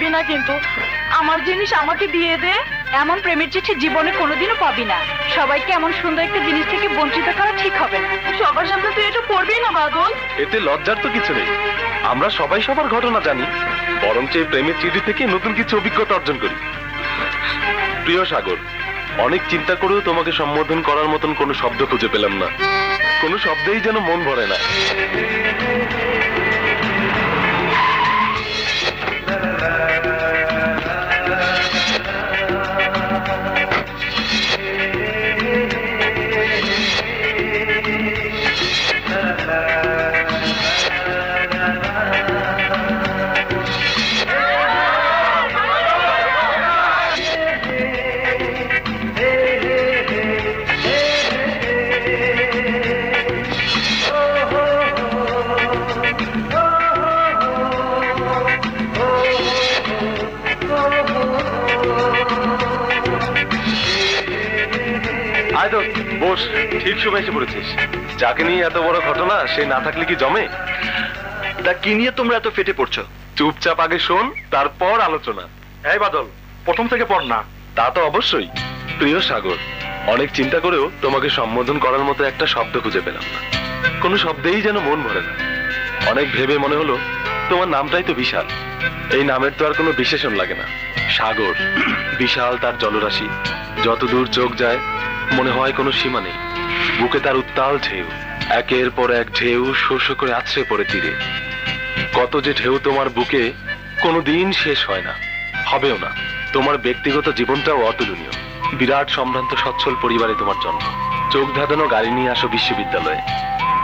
করবি না কিন্তু, আমার জিনিস আমাকে দিয়ে দে। এমন প্রেমের চিঠি জীবনে কোনোদিনও পাবি না। সবাইকে এমন সুন্দর একটা জিনিস থেকে বঞ্চিত করা ঠিক হবে না। সবার সামনে তুই এটা করবি না বাদল। এতে লজ্জার তো কিছু নেই, আমরা সবাই সবার ঘটনা জানি, বরঞ্চ এই প্রেমের চিঠি থেকে নতুন কিছু অভিজ্ঞতা অর্জন করি। প্রিয় সাগর, অনেক চিন্তা করেও তোমাকে সম্বোধন করার মতন কোনো শব্দ খুঁজে পেলাম না। কোনো শব্দেই যেন মন ভরে না। বস, ঠিক সময় এসে পড়েছিস। যাকে নিয়ে এত বড় ঘটনা, সে না থাকলে কি জমে? তা কি নিয়ে তোমরা এত ফেটে পড়ছো? চুপচাপ আগে শোন, তারপর আলোচনা। এই বাদল, প্রথম থেকে পড় না। তা তো অবশ্যই। প্রিয় সাগর, অনেক চিন্তা করেও তোমাকে সম্বোধন করার মতো একটা শব্দ খুঁজে পেলাম না। কোনো শব্দেই যেন মন ভরে না। অনেক ভেবে মনে হলো তোমার নামটাই তো বিশাল। এই নামের তো আর কোনো বিশেষণ লাগে না। সাগর, বিশাল তার জলরাশি, যতদূর চোখ যায় মনে হয় কোনো সীমা নেই। বুকে তার উত্তাল ঢেউ, একের পর এক ঢেউ শোষ করে আছড়ে পড়ে তীরে। কত যে ঢেউ তোমার বুকে, কোনোদিন শেষ হয় না, হবেও না। তোমার ব্যক্তিগত জীবনটাও অতুলনীয়। বিরাট সম্ভ্রান্ত সচ্ছল পরিবারে তোমার জন্ম। চোখ ধাঁধানো গাড়ি নিয়ে আসো বিশ্ববিদ্যালয়ে,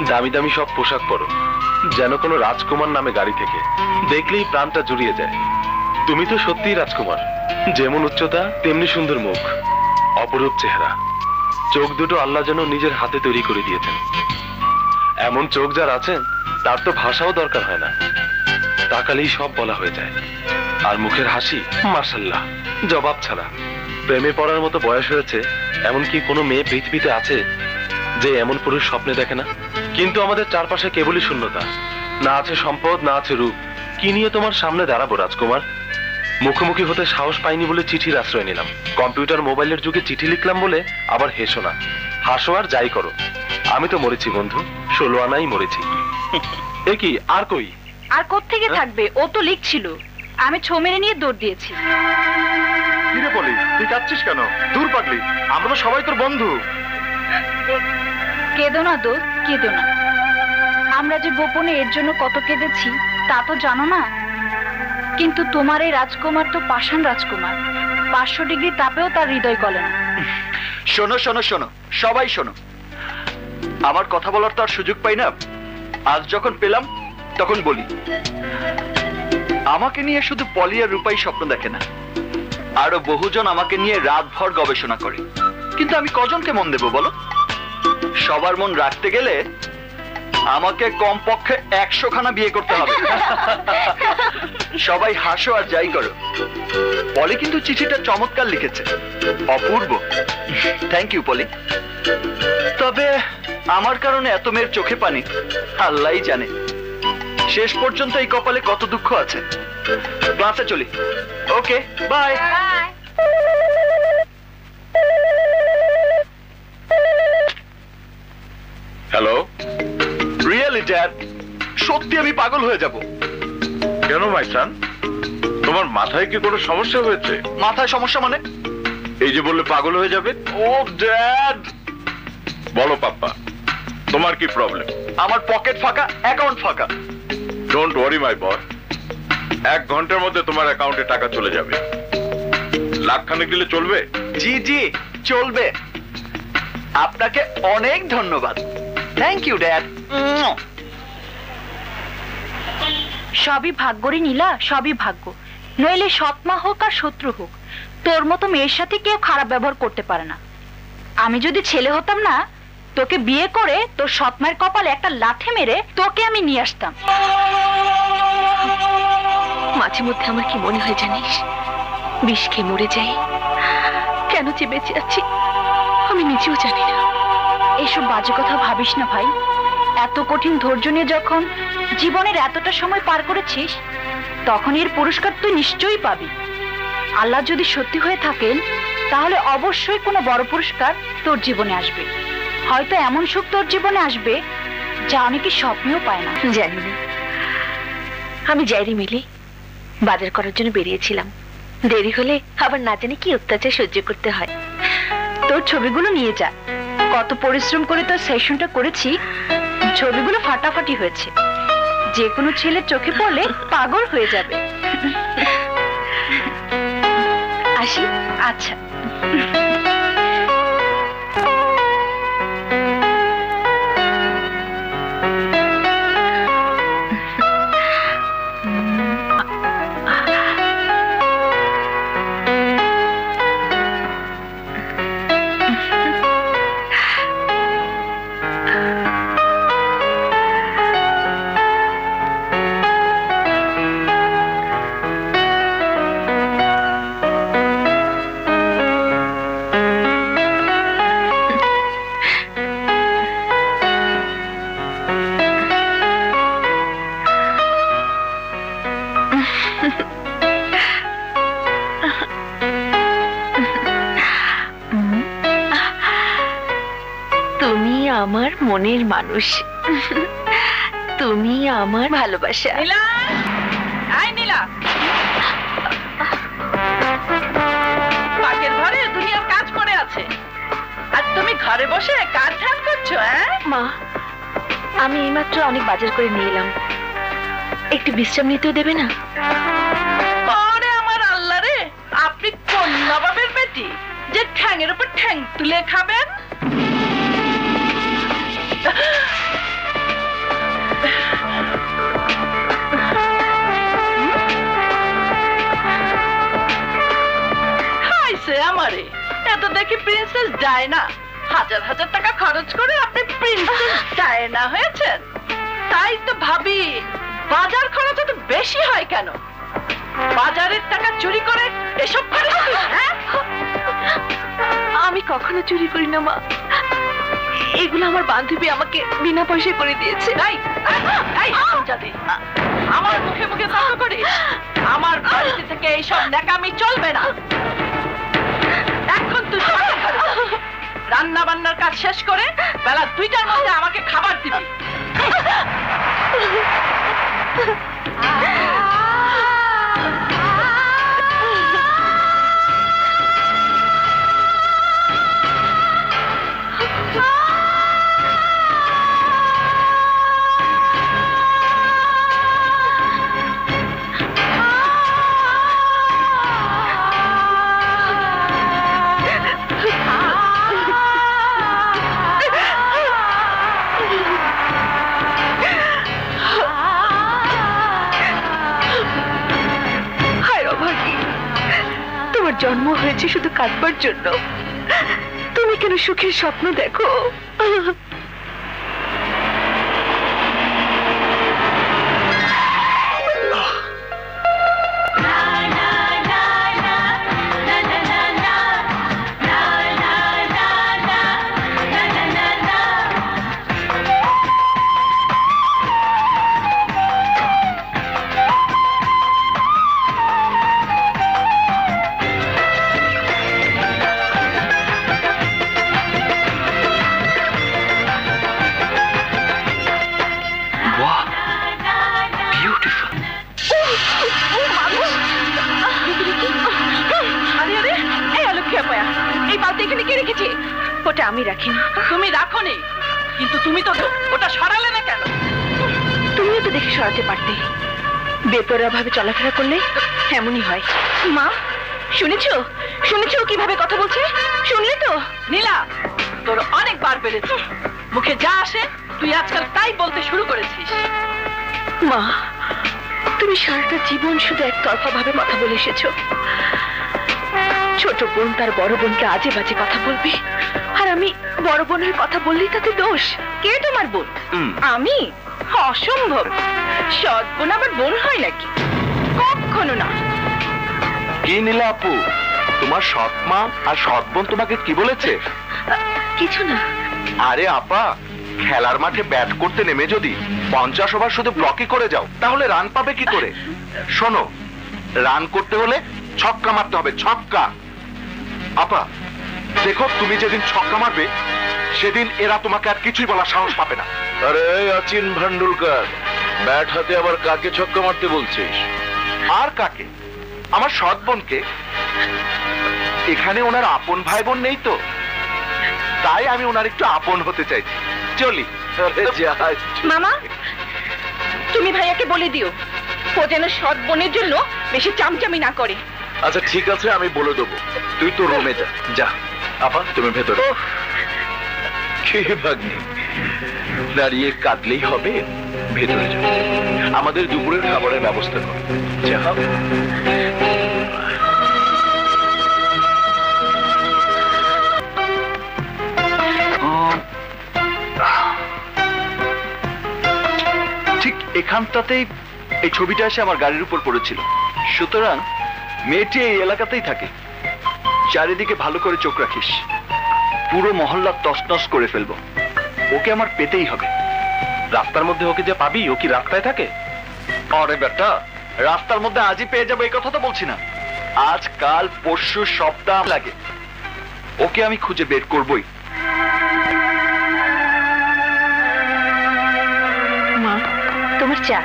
দামি দামি সব পোশাক পরো, যেন কোনো রাজকুমার নামে গাড়ি থেকে। দেখলেই প্রাণটা জুড়িয়ে যায়। তুমি তো সত্যিই রাজকুমার। যেমন উচ্চতা তেমনি সুন্দর মুখ, অপরূপ চেহারা। চোখ দুটো আল্লাহ যেন নিজের হাতে তৈরি করে দিয়েছেন। এমন চোখ যার আছেন, তার তো ভাষাও দরকার হয় না, তাকালেই সব বলা হয়ে যায়। আর মুখের হাসি মাশাআল্লাহ, জবাব ছাড়া। প্রেমে পড়ার মতো বয়স হয়েছে, এমন কি কোনো মেয়ে পৃথিবীতে আছে যে এমন পুরুষ স্বপ্নে দেখে না? কিন্তু আমাদের চারপাশে কেবলই শূন্যতা। না আছে সম্পদ, না আছে রূপ। কি নিয়ে তোমার সামনে দাঁড়াবো রাজকুমার? মুখোমুখি হতে সাহস পাইনি বলে চিঠির আশ্রয় নিলাম। কম্পিউটার মোবাইলের যুগে চিঠি লিখলাম বলে আবার হেসো না। হাসো আর যাই করো, আমি তো মরেছি বন্ধু, 16 আনাই মরেছি। এ কি, আর কই? আর কোত্থেকে থাকবে, ও তো লিখছিল, আমি ছো মেরে নিয়ে দৌড় দিয়েছি। কিরে বলি, তুই কাঁদছিস কেন? দূর পাগলি, আমরা তো সবাই তোর বন্ধু। কেঁদো না দোস্ত, কেঁদো না। আমরা যে গোপনে এর জন্য কত কেঁদেছি তা তো জানো না। কিন্তু তোমার এই রাজকুমার তো পাষাণ রাজকুমার, 500 ডিগ্রি তাপেও তার হৃদয় গলে না। শোনো শোনো শোনো, সবাই শোনো। আমার কথা বলার তো আর সুযোগ পাই না, আজ যখন পেলাম তখন বলি। আমাকে নিয়ে শুধু পলি আর রূপাই স্বপ্ন দেখে না, আরো বহুজন আমাকে নিয়ে রাতভর গবেষণা করে। কিন্তু আমি কজনকে মন দেব বলো? সবার মন রাখতে গেলে আমাকে কমপক্ষে 100 খানা বিয়ে করতে হবে। সবাই হাসো আর যাই করো। পলি কিন্তু চিঠিটা চমৎকার লিখেছে, অপূর্ব। থ্যাংক ইউ পলি। তবে আমার কারণে এত মেয়ের চোখে পানি আল্লাহই জানে। শেষ পর্যন্ত এই কপালে কত দুঃখ আছে। ক্লাসে চলি। ওকে, বাই। হ্যালো। রিয়েলি ড্যাড, সত্যি আমি পাগল হয়ে যাব। কেন মাই সান, তোমার মাথায় কি কোনো সমস্যা হয়েছে? মাথায় সমস্যা মানে? এই যে বললে পাগল হয়ে যাবে। ও ড্যাড। বলো পাপ্পা, তোমার কি প্রবলেম? আমার পকেট ফাঁকা, অ্যাকাউন্ট ফাঁকা। ডোন্ট ওয়ারি মাই বয়, 1 ঘন্টার মধ্যে তোমার অ্যাকাউন্টে টাকা চলে যাবে। লাখখানেক দিলে চলবে? জি জি চলবে। আপনাকে অনেক ধন্যবাদ। Thank you dad. সবই ভাগ্যরই নীলা, সবই ভাগ্য। নইলে সৎমা হোক আর শত্রু হোক, তোর মতো মেয়ের সাথে কেউ খারাপ ব্যবহার করতে পারে না। আমি যদি ছেলে হতাম না, তোকে বিয়ে করে তোর সৎমায়ের কপালে একটা লাথি মেরে তোকে আমি নিয়ে আসতাম। মাঝে মধ্যে আমার কি মনে হয় জানিস, বিষ খেয়ে মরে যাই, কেন যে বেঁচে আছি আমি নিজেও জানি না। এসব বাজে কথা ভাবিস না ভাই। এত কঠিন ধৈর্য নিয়ে যখন জীবনের এতটা সময় পার করেছিস, তখন এর পুরস্কার তুই নিশ্চয়ই পাবি। আল্লাহ যদি সত্যি হয়ে থাকেন তাহলে অবশ্যই কোনো বড় পুরস্কার তোর জীবনে আসবে। হয়তো এমন সুখ তোর জীবনে আসবে যা অনেকে স্বপ্নেও পায় না। জানি না, আমি যাইনি মিলি, বাজার করার জন্য বেরিয়েছিলাম। দেরি হলে আবার না জানি কি অত্যাচার সহ্য করতে হয়। তোর ছবিগুলো নিয়ে যা, কত পরিশ্রম করে তোর সেশনটা করেছি। ছবিগুলো ফাটাফাটি হয়েছে, যে কোনো ছেলের চোখে পড়লে পাগল হয়ে যাবে। আসি। আচ্ছা। তুমি আমার মনের মানুষ, তুমি আমার ভালোবাসা। নীলা, আই নীলা, পাকের ঘরে দুনিয়ার কাজ পড়ে আছে আর তুমি ঘরে বসে কাজ ধ্যান করছো। মা, আমি এইমাত্র অনেক বাজার করে নিয়ে এলাম, একটু বিশ্রাম নিতেও দেবে না? ওরে আমার আল্লাহ রে, আপনি কোন নবাবের বেটি যে ঠ্যাঙের উপর ঠ্যাং তুলে খাবেন? আমারে এত দেখি প্রিন্সেস ডায়না, হাজার হাজার টাকা খরচ করে আপনি প্রিন্সেস ডায়না হয়েছেন। তাই তো ভাবি বাজার খরচ এত বেশি হয় কেন? বাজারের টাকা চুরি করে এসব খরচ করিস? আমি কখনো চুরি করি না মা, এগুলো আমার বান্ধবী আমাকে বিনা পয়সায় করে দিয়েছে। আমার মুখে মুখে তর্ক করিস? আমার বাড়িতে থেকে এইসব ন্যাকামি চলবে না। এখন তুই রান্না বান্নার কাজ শেষ করে বেলা 2টার মধ্যে আমাকে খাবার দিবি। জন্ম হয়েছে শুধু কাঁদবার জন্য, তুমি কেন সুখের স্বপ্ন দেখো? ওটা আমি রাখিনি। তুমি রাখোনি, কিন্তু তুমি তো ওটা সরালে না কেন? তুমিও তো দেখে সরাতে পারতে। বেপরোয়া ভাবে চলাফেরা করলে এমনই হয়। মা, শুনেছো? শুনেছো কিভাবে কথা বলছে? শুনলে তো? নীলা, তোর অনেকবার বেড়েছে, মুখে যা আসে তুই আজকাল তাই বলতে শুরু করেছিস। মা, তুমি সারাটা জীবন শুধু একতরফা ভাবে কথা বলে এসেছো। ছোট বোন তার বড় বোনকে আজে বাজে কথা বলবে, আর আমি বড় বোনের কথা বললেই তাতে দোষ। কে তোমার বোন? আমি? অসম্ভব, সৎ বোন আবার বোন হয় নাকি? কখনো না। কি নীলা আপু, তোমার সৎ মা আর সৎ বোন তোমাকে কি বলেছে? কিছু না। আরে আপা, খেলার মাঠে ব্যাট করতে নেমে যদি 50 ওভার শুধু ব্লকই করে যাও তাহলে রান পাবে কি করে? শোনো, রান করতে হলে ছক্কা মারতে হবে, ছক্কা। আপা দেখো, তুমি যেদিন ছক্কা মারবে সেদিন এরা তোমাকে আর কিছুই বলার সাহস পাবে না। আরে অচিন ভান্ডুলকার, ব্যাট হাতে আবার কাকে ছক্কা মারতে বলছিস? আর কাকে? আমার সৎ বোনকে। এখানে ওনার আপন ভাই বোন নেই তো, তাই আমি ওনার একটু আপন হতে চাইছি। চলি। মামা, তুমি ভাইয়াকে বলে দিও ও যেন সৎ বোনের জন্য বেশি চামচামি না করে। আচ্ছা ঠিক আছে, আমি বলে দেবো। তুই তো রুমে যা। যা আপা, তুমি ভেতরে। কি ভাগ্নি, দাঁড়িয়ে কাঁদলেই হবে? ভেতরে যা, আমাদের দুপুরের খাবারের ব্যবস্থা কর। যা। ঠিক এখানটাতেই এই ছবিটা এসে আমার গাড়ির উপর পড়েছিল। সুতরাং মেয়েটি এই এলাকাতেই থাকে। চারিদিকে ভালো করে চোখ রাখিস, পুরো মহল্লা তছনছ করে ফেলবো। ওকে আমার পেতেই হবে। রাস্তার মধ্যে ওকে যে পাবি, ও কি রাস্তায় থাকে? আরে বেটা, রাস্তার মধ্যে আজই পেয়ে যাবো এই কথা তো বলছি না। আজ কাল পরশু সপ্তাহ লাগে, ওকে আমি খুঁজে বের করবই। মা, তোমার চা।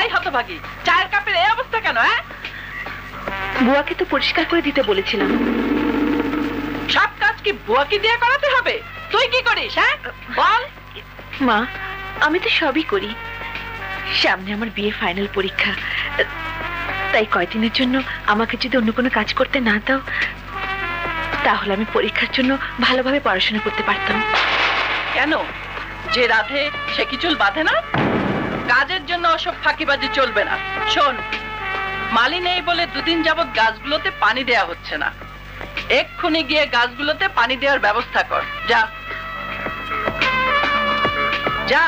এই হতভাগী, চায়ের কাপের এই অবস্থা কেন? বুয়াকে তো পরিষ্কার করে দিতে বলেছিলাম। সব কাজ কি বুয়াকে দিয়ে করাতে হবে? তুই কি করিস? বল। মা, আমি তো সবই করি। সামনে আমার বিয়ে ফাইনাল পরীক্ষা, তাই কয়দিনের জন্য আমাকে যদি অন্য কোনো কাজ করতে না দাও, তাহলে আমি পরীক্ষার জন্য ভালোভাবে পড়াশোনা করতে পারতাম। কেন? যে রাধে সে কি চুল বাঁধে না? কাজের জন্য ওসব ফাঁকিবাজি চলবে না। শোন, মালি নেই বলে দুদিন যাবৎ গাছগুলোতে পানি দেয়া হচ্ছে না। এক্ষুনি গিয়ে গাছগুলোতে পানি দেওয়ার ব্যবস্থা কর। যা যা।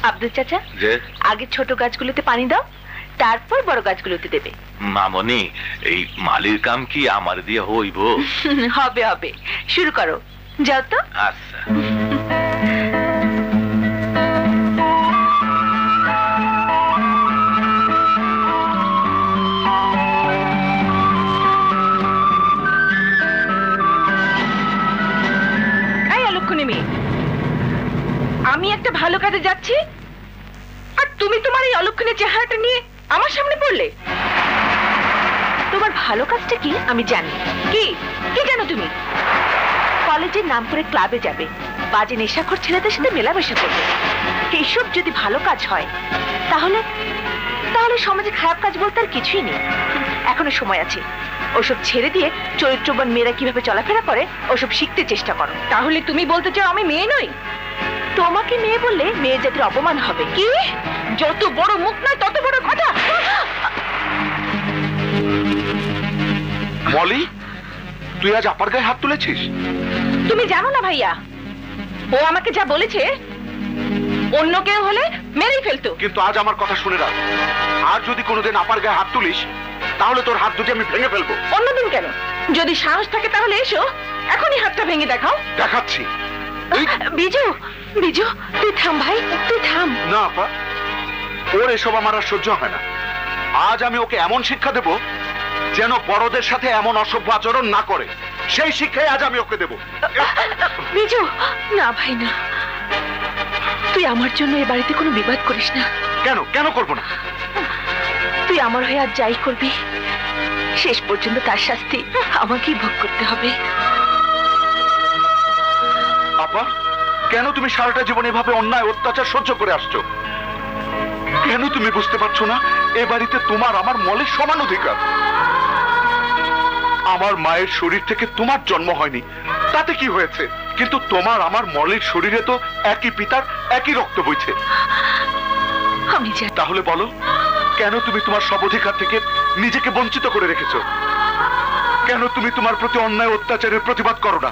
আব্দুল চাচা, যে আগে ছোট গাছগুলোতে পানি দাও, তারপর বড় গাছগুলোতে দেবে। মামনি, এই মালির কাম কি আমার দিয়ে হইব? হবে হবে, শুরু করো। যাও তো। আচ্ছা। আমি একটা ভালো কাজে যাচ্ছি, আর তুমি তোমার এই অলক্ষণের চেহারাটা নিয়ে আমার সামনে পড়লে। তোমার ভালো কাজটা কি আমি জানি। কি কি জানো তুমি? কলেজের নাম করে ক্লাবে যাবে, বাজে নেশাখোর ছেলেদের সাথে মেলামেশা করবে। এইসব যদি ভালো কাজ হয়, তাহলে তাহলে সমাজে খারাপ কাজ বলতে আর কিছুই নেই। এখনো সময় আছে। ওসব ছেড়ে দিয়ে চরিত্রবান মেয়েরা কিভাবে চলাফেরা করে ওসব শিখতে চেষ্টা করো। তাহলে তুমি বলতে চাও আমি মেয়ে নই? তোমাকে মেয়ে বললে মেয়ে জাতির অপমান হবে। কি? যত বড় মুখ নয় তত বড় কথা। মলি, তুই আজ আপার গায়ে হাত তুলেছিস? তুমি জানো না ভাইয়া, ও আমাকে যা বলেছে অন্য কেউ হলে মেরেই ফেলতো। কিন্তু আজ আমার কথা শুনে রাখ, আর যদি কোনোদিন আপার গায়ে হাত তুলিস, তাহলে তোর হাত দুটি আমি ভেঙে ফেলবো। অন্যদিন কেন? যদি সাহস থাকে তাহলে এসো, এখনই হাতটা ভেঙে দেখাও। দেখাচ্ছি। বিজু, বিজু তুই থাম ভাই, তুই থাম। না আপা, ওর এসব আমার আর সহ্য হয় না। আজ আমি ওকে এমন শিক্ষা দেব যেন বড়দের সাথে এমন অসভ্য আচরণ না করে। সেই শিক্ষাই আজ আমি ওকে দেব। বিজু, না ভাই না, তুই আমার জন্য এ বাড়িতে কোনো বিবাদ করিস না। কেন কেন করবো না? তুই আমার হয়ে আজ যাই করবি, শেষ পর্যন্ত তার শাস্তি আমাকেই ভোগ করতে হবে। আপা, কেন তুমি সারাটা জীবন এভাবে অন্যায় অত্যাচার সহ্য করে আসছো? কেন তুমি বুঝতে পারছো না এ বাড়িতে তোমার আমার মলের সমান অধিকার? আমার মায়ের শরীর থেকে তোমার জন্ম হয়নি, তাতে কি হয়েছে? কিন্তু তোমার আমার মলের শরীরে তো একই পিতার একই রক্ত বইছে। আমি জানি। তাহলে বলো, কেন তুমি তোমার সব অধিকার থেকে নিজেকে বঞ্চিত করে রেখেছো? কেন তুমি তোমার প্রতি অন্যায় অত্যাচারের প্রতিবাদ করো না?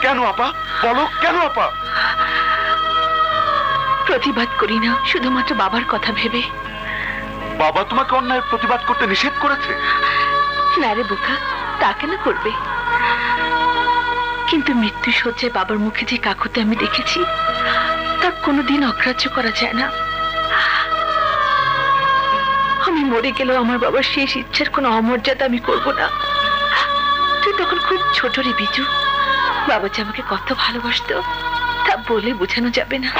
কেন আপা, বলো কেন আপা? প্রতিবাদ করি না শুধুমাত্র বাবার কথা ভেবে। বাবা তোমাকে অন্যায়ের প্রতিবাদ করতে নিষেধ করেছে? না রে বোকা, তা কেন করবে? কিন্তু মৃত্যু শয্যায় বাবার মুখে যে কাকুতি আমি দেখেছি তা কোনোদিন অগ্রাহ্য করা যায় না। আমি মরে গেলেও আমার বাবার শেষ ইচ্ছার কোনো অমর্যাদা আমি করব না। তুই তখন খুব ছোট রে বিজু, বাবা যে আমাকে কত ভালোবাসতো তা বলে বোঝানো যাবে না।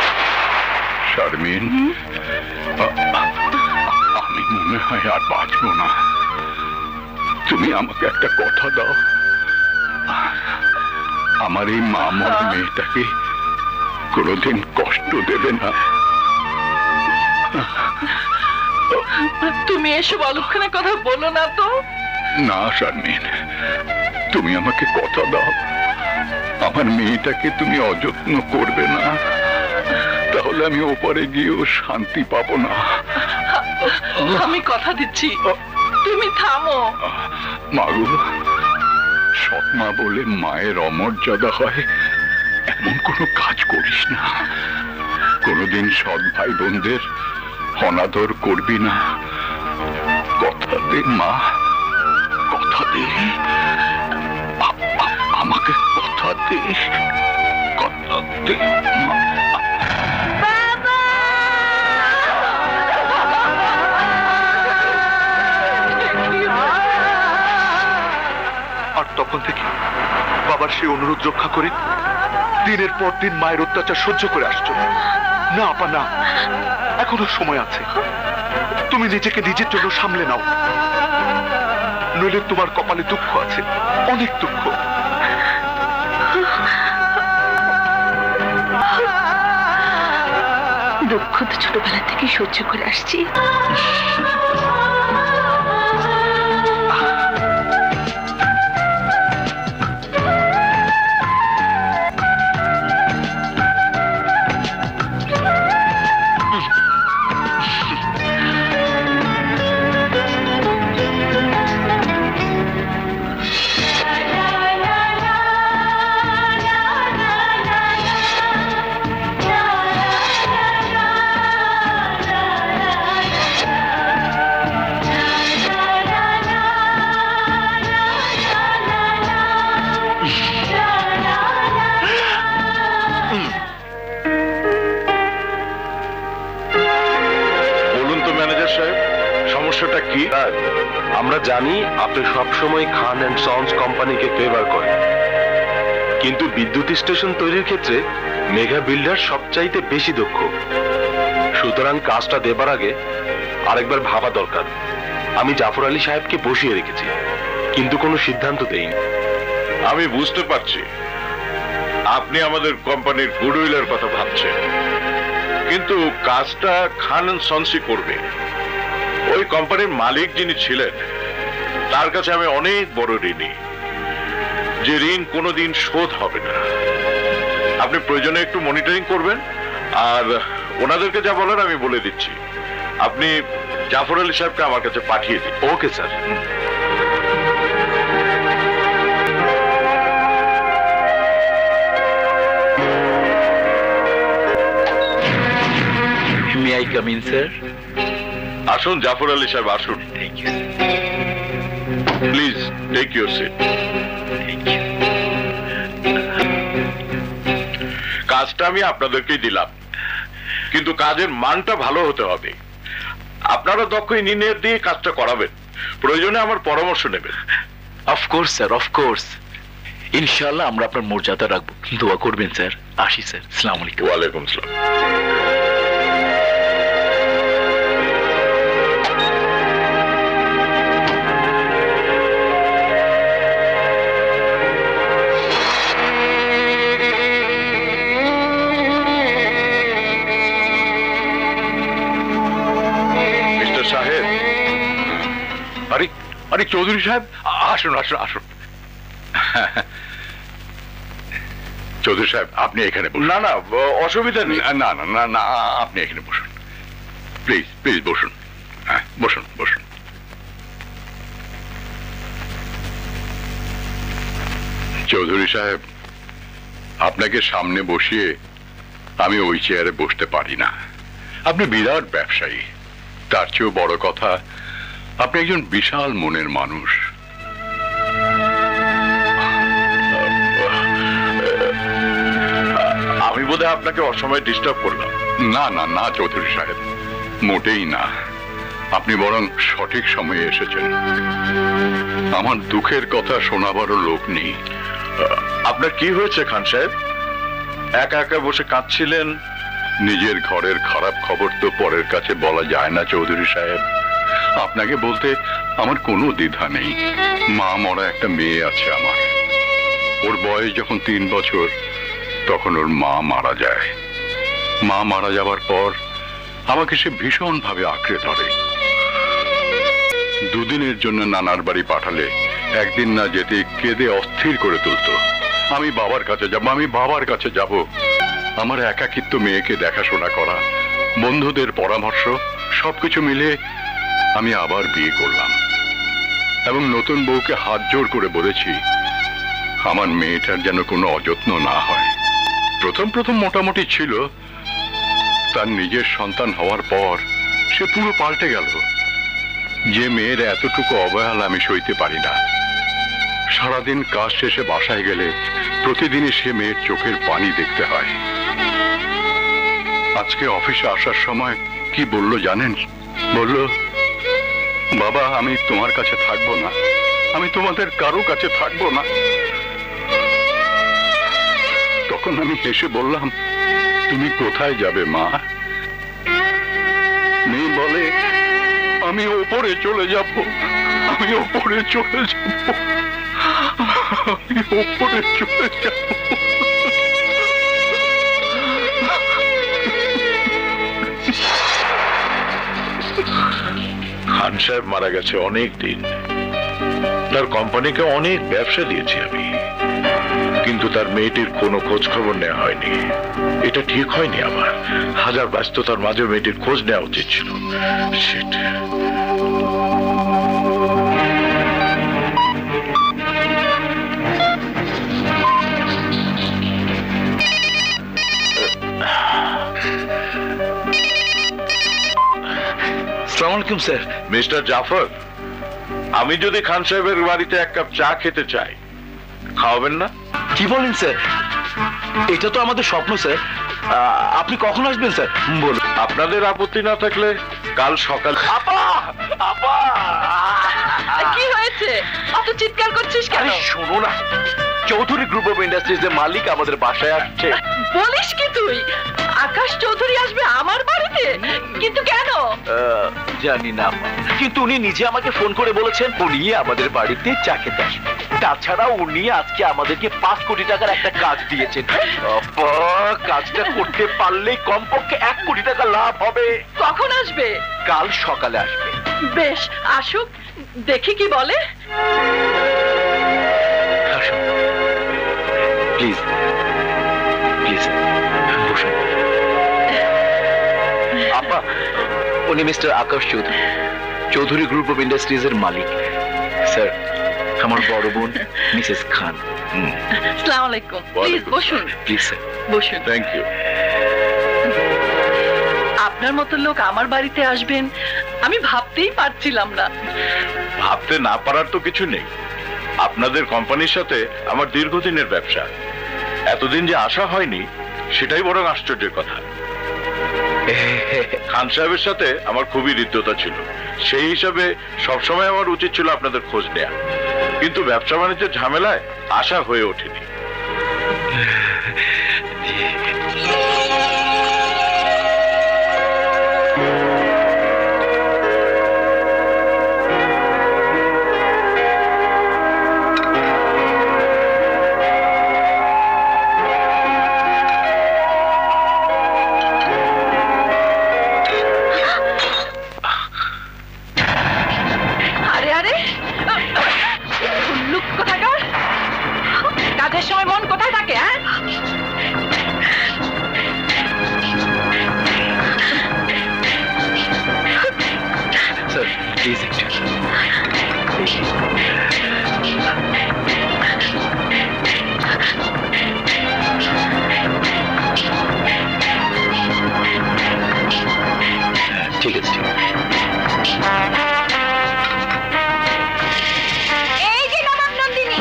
শারমিন, আমি মনে হয় আর বাঁচবো না। তুমি আমাকে একটা কথা দাও, আমার এই মামুর মেয়েটাকে কোনোদিন কষ্ট দেবে না। তুমি এসব অলক্ষণের কথা বলো না তো। না শারমিন, তুমি আমাকে কথা দাও, আমার মেয়েটাকে তুমি অযত্ন করবে না, তাহলে আমি ওপারে গিয়েও শান্তি পাবো না। আমি কথা দিচ্ছি, তুমি থামো। মাগো, সৎমা বলে মায়ের অমর্যাদা হয় এমন কোনো কাজ করিস না। কোনোদিন সৎ ভাই বোনদের অনাদর করবি না। কথা দে মা, কথা দে, আমাকে কথা দে, কথা দে মা। আর তখন থেকে বাবার সেই অনুরোধ রক্ষা করে দিনের পর দিন মায়ের অত্যাচার সহ্য করে আসছো। না আপা না, এখনো সময় আছে। তুমি নিজেকে নিজের জন্য সামলে নাও, নইলে তোমার কপালে দুঃখ আছে, অনেক দুঃখ। দুঃখ তো ছোটবেলা থেকে সহ্য করে আসছি। সমস্যাটা কি? আমরা জানি আপনি সবসময় খান অ্যান্ড সন্স কোম্পানিকে ফেভার করেন, কিন্তু বিদ্যুৎ স্টেশন তৈরির ক্ষেত্রে মেগা বিল্ডার সবচাইতে বেশি দক্ষ। সুতরাং কাজটা দেবার আগে আরেকবার ভাবা দরকার। আমি জাফর আলী সাহেবকে বসিয়ে রেখেছি, কিন্তু কোনো সিদ্ধান্ত দেইনি। আমি বুঝতে পারছি আপনি আমাদের কোম্পানির গুডউইলের কথা ভাবছেন, কিন্তু কাজটা খান অ্যান্ড সন্সই করবে। ওই কোম্পানির মালিক যিনি ছিলেন তার কাছে আমি অনেক বড় ঋণী, যে ঋণ কোনোদিন শোধ হবে না। আপনি প্রয়োজনে একটু মনিটরিং করবেন, আর ওনাদেরকে যা বলার আমি বলে দিচ্ছি। আপনি জাফর আলী সাহেবকে আমার কাছে পাঠিয়ে দিন। Okay sir. May I come in, sir? আসুন জাফর আলী সাহেব, আসুন। Thank you, sir. Please take your seat. Thank you. কাজটা আমি আপনাদেরকেই দিলাম, কিন্তু কাজের মানটা ভালো হতে হবে। আপনারা দক্ষ ইঞ্জিনিয়ার দিয়ে কাজটা করাবেন, প্রয়োজনে আমার পরামর্শ নেবেন। Of course, sir, of course. ইনশাআল্লাহ আমরা আপনার মর্যাদা রাখবো। দোয়া করবেন স্যার। আসি স্যার। আসসালামু আলাইকুম। ওয়ালাইকুম আসসালাম। মিস্টার সাহেব, আরে আরে চৌধুরী সাহেব, আসুন আসুন আসুন। চৌধুরী সাহেব, আপনি এখানে বসুন। না না, অসুবিধা নেই। না না না না, আপনি এখানে বসুন, প্লিজ প্লিজ বসুন। হ্যাঁ, বসুন বসুন। চৌধুরী সাহেব, আপনাকে সামনে বসিয়ে আমি ওই চেয়ারে বসতে পারি না। আপনি বিরাট ব্যবসায়ী, তার চেয়েও বড় কথা আপনি একজন বিশাল মনের মানুষ। বোধহয় আপনাকে অসময়ে ডিস্টার্ব করলাম। না না না চৌধুরী সাহেব, মোটেই না। আপনি বরং সঠিক সময়ে এসেছেন। আমার দুঃখের কথা শোনাবারও লোক নেই। আপনার কি হয়েছে খান সাহেব? একা একা বসে কাঁদছিলেন। নিজের ঘরের খারাপ খবর তো পরের কাছে বলা যায় না চৌধুরী সাহেব। আপনাকে বলতে আমার কোনো দ্বিধা নেই। মা মরা একটা মেয়ে আছে আমার। ওর বয়স যখন 3 বছর তখন ওর মা মারা যায়। মা মারা যাবার পর আমাকে সে ভীষণ ভাবে আঁকড়ে ধরে। 2 দিনের জন্য নানার বাড়ি পাঠালে একদিন না যেতে কেঁদে অস্থির করে তুলতো। আমি বাবার কাছে যাব, আমি বাবার কাছে যাব। আমার একাকিত্ব মেয়েকে দেখাশোনা করা, বন্ধুদের পরামর্শ সবকিছু মিলে আমি আবার বিয়ে করলাম এবং নতুন বউকে হাত জোর করে বলেছি আমার মেয়েটার যেন কোনো অযত্ন না হয়। প্রথম প্রথম মোটামুটি ছিল, তার নিজের সন্তান হওয়ার পর সে পুরো পাল্টে গেল। যে মেয়ের এতটুকু অবহেলা আমি সইতে পারি না। সারাদিন কাজ শেষে বাসায় গেলে প্রতিদিনই সে মেয়ের চোখের পানি দেখতে হয়। আজকে অফিসে আসার সময় কি বলল জানেন? বলল, বাবা আমি তোমার কাছে থাকবো না, আমি তোমাদের কারো কাছে থাকবো না। তখন আমি হেসে বললাম, তুমি কোথায় যাবে মা? মেয়ে বলে, আমি ওপরে চলে যাব, আমি ওপরে চলে যাব, আমি ওপরে চলে যাব। খান সাহেব মারা গেছে অনেক দিন। তার কোম্পানিকে অনেক ব্যবসা দিয়েছি আমি, কিন্তু তার মেয়েটির কোনো খোঁজ খবর নেওয়া হয়নি। এটা ঠিক হয়নি আমার। হাজার ব্যস্ততার মাঝে মেয়েটির খোঁজ নেওয়া উচিত ছিল। সেটা আসসালামু আলাইকুম স্যার। মিস্টার জাফর, আমি যদি খান সাহেবের বাড়িতে 1 কাপ চা খেতে চাই, খাওয়াবেন না? কি বলেন স্যার? এটা তো আমাদের স্বপ্ন স্যার। আপনি কখন আসবেন স্যার বলুন। আপনাদের আপত্তি না থাকলে কাল সকাল। আপা আপা কি হয়েছে? অত চিৎকার করছিস কেন? আরে শোনো না, চৌধুরী গ্রুপ অফ ইন্ডাস্ট্রিজ এর মালিক আমাদের বাসায় আসছে। বলিস কি তুই? আকাশ চৌধুরী আসবে আমার বাড়িতে? কিন্তু কেন? জানি না, কিন্তু উনি নিজে আমাকে ফোন করে বলেছেন উনি আমাদের বাড়িতে চা খেতে আসবেন। তাছাড়া উনি আজকে আমাদেরকে 5 কোটি টাকার একটা কাজ দিয়েছেন। আপা, কাজটা করতে পারলেই কমপক্ষে 1 কোটি টাকা লাভ হবে। কখন আসবে? কাল সকালে আসবে। বেশ, আসুক, দেখি কি বলে। প্লিজ প্লিজ বসুন। আপা, উনি mister Akash Chowdhury, Chowdhury group of industries এর মালিক। স্যার, আমার বড় বোন মিসেস খান। আসসালামু আলাইকুম। প্লিজ বসুন। প্লিজ স্যার বসুন। Thank you. আপনার মতো লোক আমার বাড়িতে আসবেন আমি ভাবতেই পারছিলাম না। ভাবতে না পারার তো কিছু নেই। আপনাদের কোম্পানির সাথে আমার দীর্ঘদিনের ব্যবসা। এতদিন যে আশা হয়নি সেটাই বরং আশ্চর্যের কথা। খান সাহেবের সাথে আমার খুবই হৃদ্যতা ছিল। সেই হিসাবে সবসময় আমার উচিত ছিল আপনাদের খোঁজ নেয়া, কিন্তু ব্যবসা বাণিজ্যের ঝামেলায় আশা হয়ে ওঠেনি। আরে আরে, উল্লুক কোথাকার! কাজের সময় মন কোথায় থাকে? হ্যাঁ, স্যার প্লিজ একটু। ঠিক আছে, ঠিক আছে। এই যে নবাব নন্দিনী,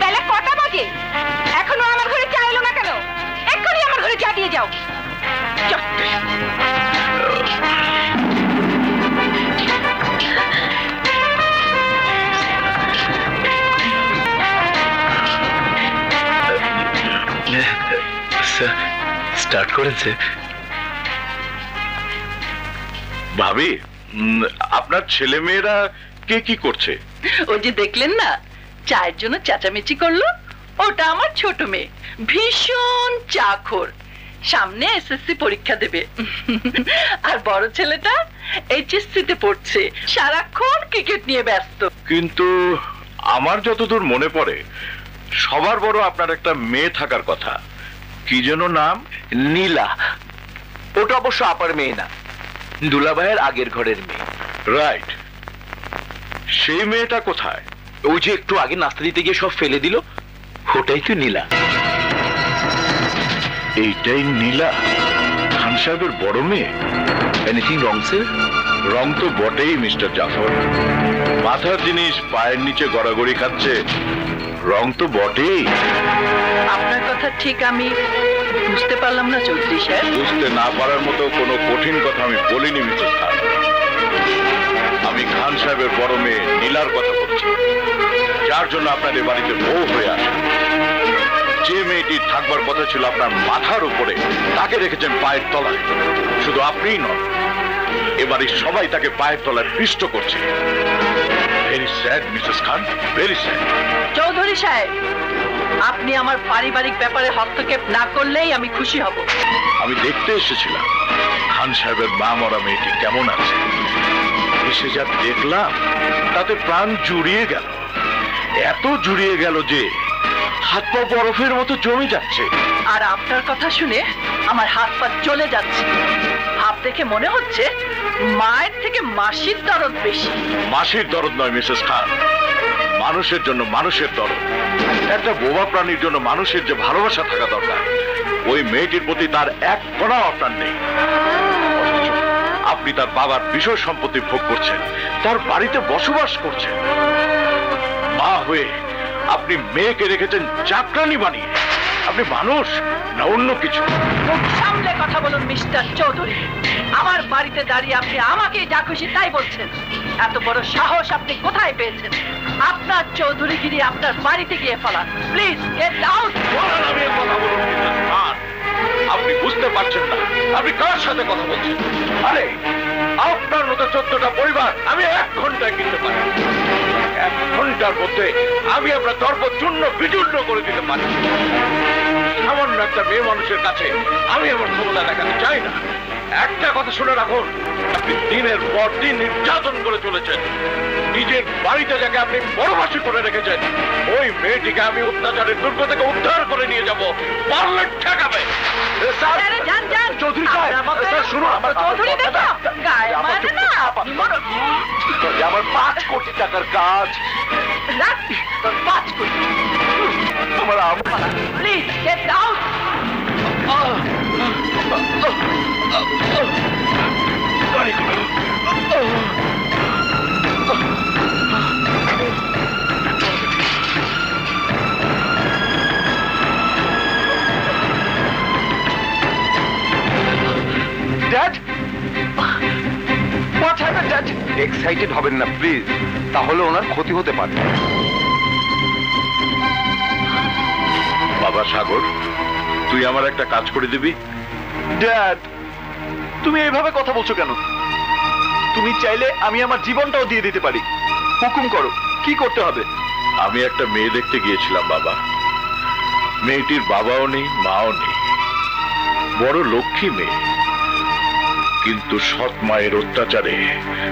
বেলা কটা বাজে? এখনো আমার ঘরে চা এলো না কেন? এক্ষুনি চারটে। স্টার্ট করেছে ভাবি, আপনার ছেলে মেয়েরা কে কি করছে? ওই যে দেখলেন না, চায়ের জন্য চেঁচামেচি করলো, ওটা আমার ছোট মেয়ে, ভীষণ চাখোর, সামনে এসএসসি পরীক্ষা দেবে। আর বড় ছেলেটা এইচএসসি তে পড়ছে, সারাক্ষণ ক্রিকেট নিয়ে ব্যস্ত। কিন্তু আমার যতদূর মনে পড়ে সবার বড় আপনার একটা মেয়ে থাকার কথা, কি যেন নাম? নীলা। ওটা অবশ্য আপার মেয়ে না, দুলাভাইয়ের আগের ঘরের মেয়ে। রাইট। সেই মেয়েটা কোথায়? ওই যে একটু আগে নাস্তা দিতে গিয়ে সব ফেলে দিল, ওটাই তো নীলা। এইটাই নীলা, খান সাহেবের বড় মেয়ে? Anything wrong sir? রং তো বটেই মিস্টার জাফর, মাথার জিনিস পায়ের নিচে গড়াগড়ি খাচ্ছে, রং তো বটেই। আপনার কথা ঠিক আমি বুঝতে পারলাম না চৌধুরী সাহেব। বুঝতে না পারার মতো কোনো কঠিন কথা আমি বলিনি মিসেস খান। আমি খান সাহেবের বড় মেয়ে নীলার কথা বলছি, যার জন্য আপনাদের বাড়িতে বউ হয়ে আসে। যে মেয়েটি থাকবার কথা ছিল আপনার মাথার উপরে, তাকে রেখেছেন পায়ের তলায়। শুধু আপনিই নন, এবারে সবাই তাকে পায়ের তলায় পিষ্ট করছে। ভেরি স্যাড মিসেস খান, ভেরি স্যাড। চৌধুরী সাহেব, আপনি আমার পারিবারিক ব্যাপারে হস্তক্ষেপ না করলেই আমি খুশি হব। আমি দেখতে এসেছিলাম খান সাহেবের মা মরা মেয়েটি কেমন আছে। এসে যা দেখলাম তাতে প্রাণ জুড়িয়ে গেল, এত জুড়িয়ে গেল যে হাত পা বরফের মতো জমে যাচ্ছে। আর আপনার কথা শুনে আমার হাত পা চলে যাচ্ছে। ভাব দেখে মনে হচ্ছে মায়ের থেকে মাসির দরদ বেশি। মাসির দরদ নয় মিসেস খান, মানুষের জন্য মানুষের দরদ। একটা বোবা প্রাণীর জন্য মানুষের যে ভালোবাসা থাকা দরকার, ওই মেয়েটির প্রতি তার এক কণাও আপনার নেই। অথচ আপনি তার বাবার বিষয় সম্পত্তি ভোগ করছেন, তার বাড়িতে বসবাস করছেন। মা হয়ে আপনি মেয়েকে রেখেছেন চাকরানি বানিয়ে। আপনি মানুষ না অন্য কিছু? মুখ সামলে কথা বলুন মিস্টার চৌধুরী। আমার বাড়িতে দাঁড়িয়ে আপনি আমাকে যা খুশি তাই বলছেন। এত বড় সাহস আপনি কোথায় পেয়েছেন? আপনার চৌধুরীগিরি আপনার বাড়িতে গিয়ে ফেলান। Please get out. আপনি বুঝতে পারছেন না আপনি কার সাথে কথা বলছেন? আরে আপনার মতো 14টা পরিবার আমি 1 ঘন্টায় কিনতে পারি। 1 ঘন্টার মধ্যে আমি আপনার দর্প চূর্ণ বিচূর্ণ করে দিতে পারি। সামান্য একটা মেয়ে মানুষের কাছে আমি আমার ক্ষমতা দেখাতে চাই না। একটা কথা শুনে রাখুন, আপনি দিনের পর দিন নির্যাতন করে চলেছেন। নিজের বাড়িতে যাকে আপনি বড়বাসী করে রেখেছেন, ওই মেয়েটিকে আমি অত্যাচারের দুর্গ থেকে উদ্ধার করে নিয়ে যাব। পারলে ঠেকাবে। চৌধুরী সাহেব, শুনুন, চৌধুরী দেখো গায়ে মানে না আপনি আমার 5 কোটি টাকার কাজ। 5 কোটি। আমার please get out. Dad, what happened dad? Excited হবেন না প্লিজ, তাহলে ওনার ক্ষতি হতে পারে। বাবা সাগর, তুই আমার একটা কাজ করে দিবি? ড্যাড, তুমি এইভাবে কথা বলছো কেন? তুমি চাইলে আমি আমার জীবনটাও দিয়ে দিতে পারি। হুকুম করো, কি করতে হবে? আমি একটা মেয়ে দেখতে গিয়েছিলাম বাবা। মেয়েটির বাবাও নেই, মাও নেই, বড় লক্ষ্মী মেয়ে। কিন্তু সৎ মায়ের অত্যাচারে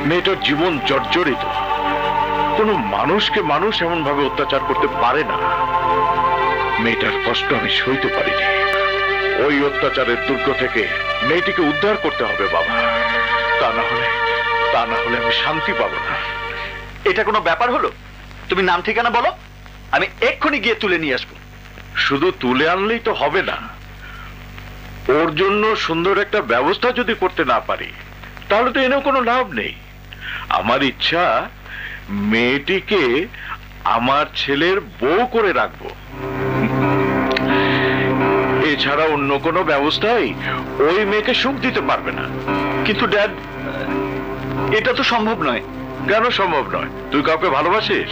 মেয়েটার জীবন জর্জরিত। কোনো মানুষকে মানুষ এমন ভাবে অত্যাচার করতে পারে না। মেয়েটার কষ্ট আমি সইতে পারিনি। ওই অত্যাচারের দুর্গ থেকে মেয়েটিকে উদ্ধার করতে হবে বাবা, তা না হলে আমি শান্তি পাবো না। এটা কোনো ব্যাপার হলো? তুমি নাম ঠিকানা বলো, আমি এক্ষুনি গিয়ে তুলে নিয়ে আসবো। শুধু তুলে আনলেই তো হবে না, ওর জন্য সুন্দর একটা ব্যবস্থা যদি করতে না পারি তাহলে তো এনেও কোনো লাভ নেই। আমার ইচ্ছা মেয়েটিকে আমার ছেলের বউ করে রাখবো। এছাড়া অন্য কোনো ব্যবস্থাই ওই মেয়েকে সুখ দিতে পারবে না। কিন্তু ড্যাড, এটা তো সম্ভব নয়। কেন সম্ভব নয়? তুই কাউকে ভালোবাসিস?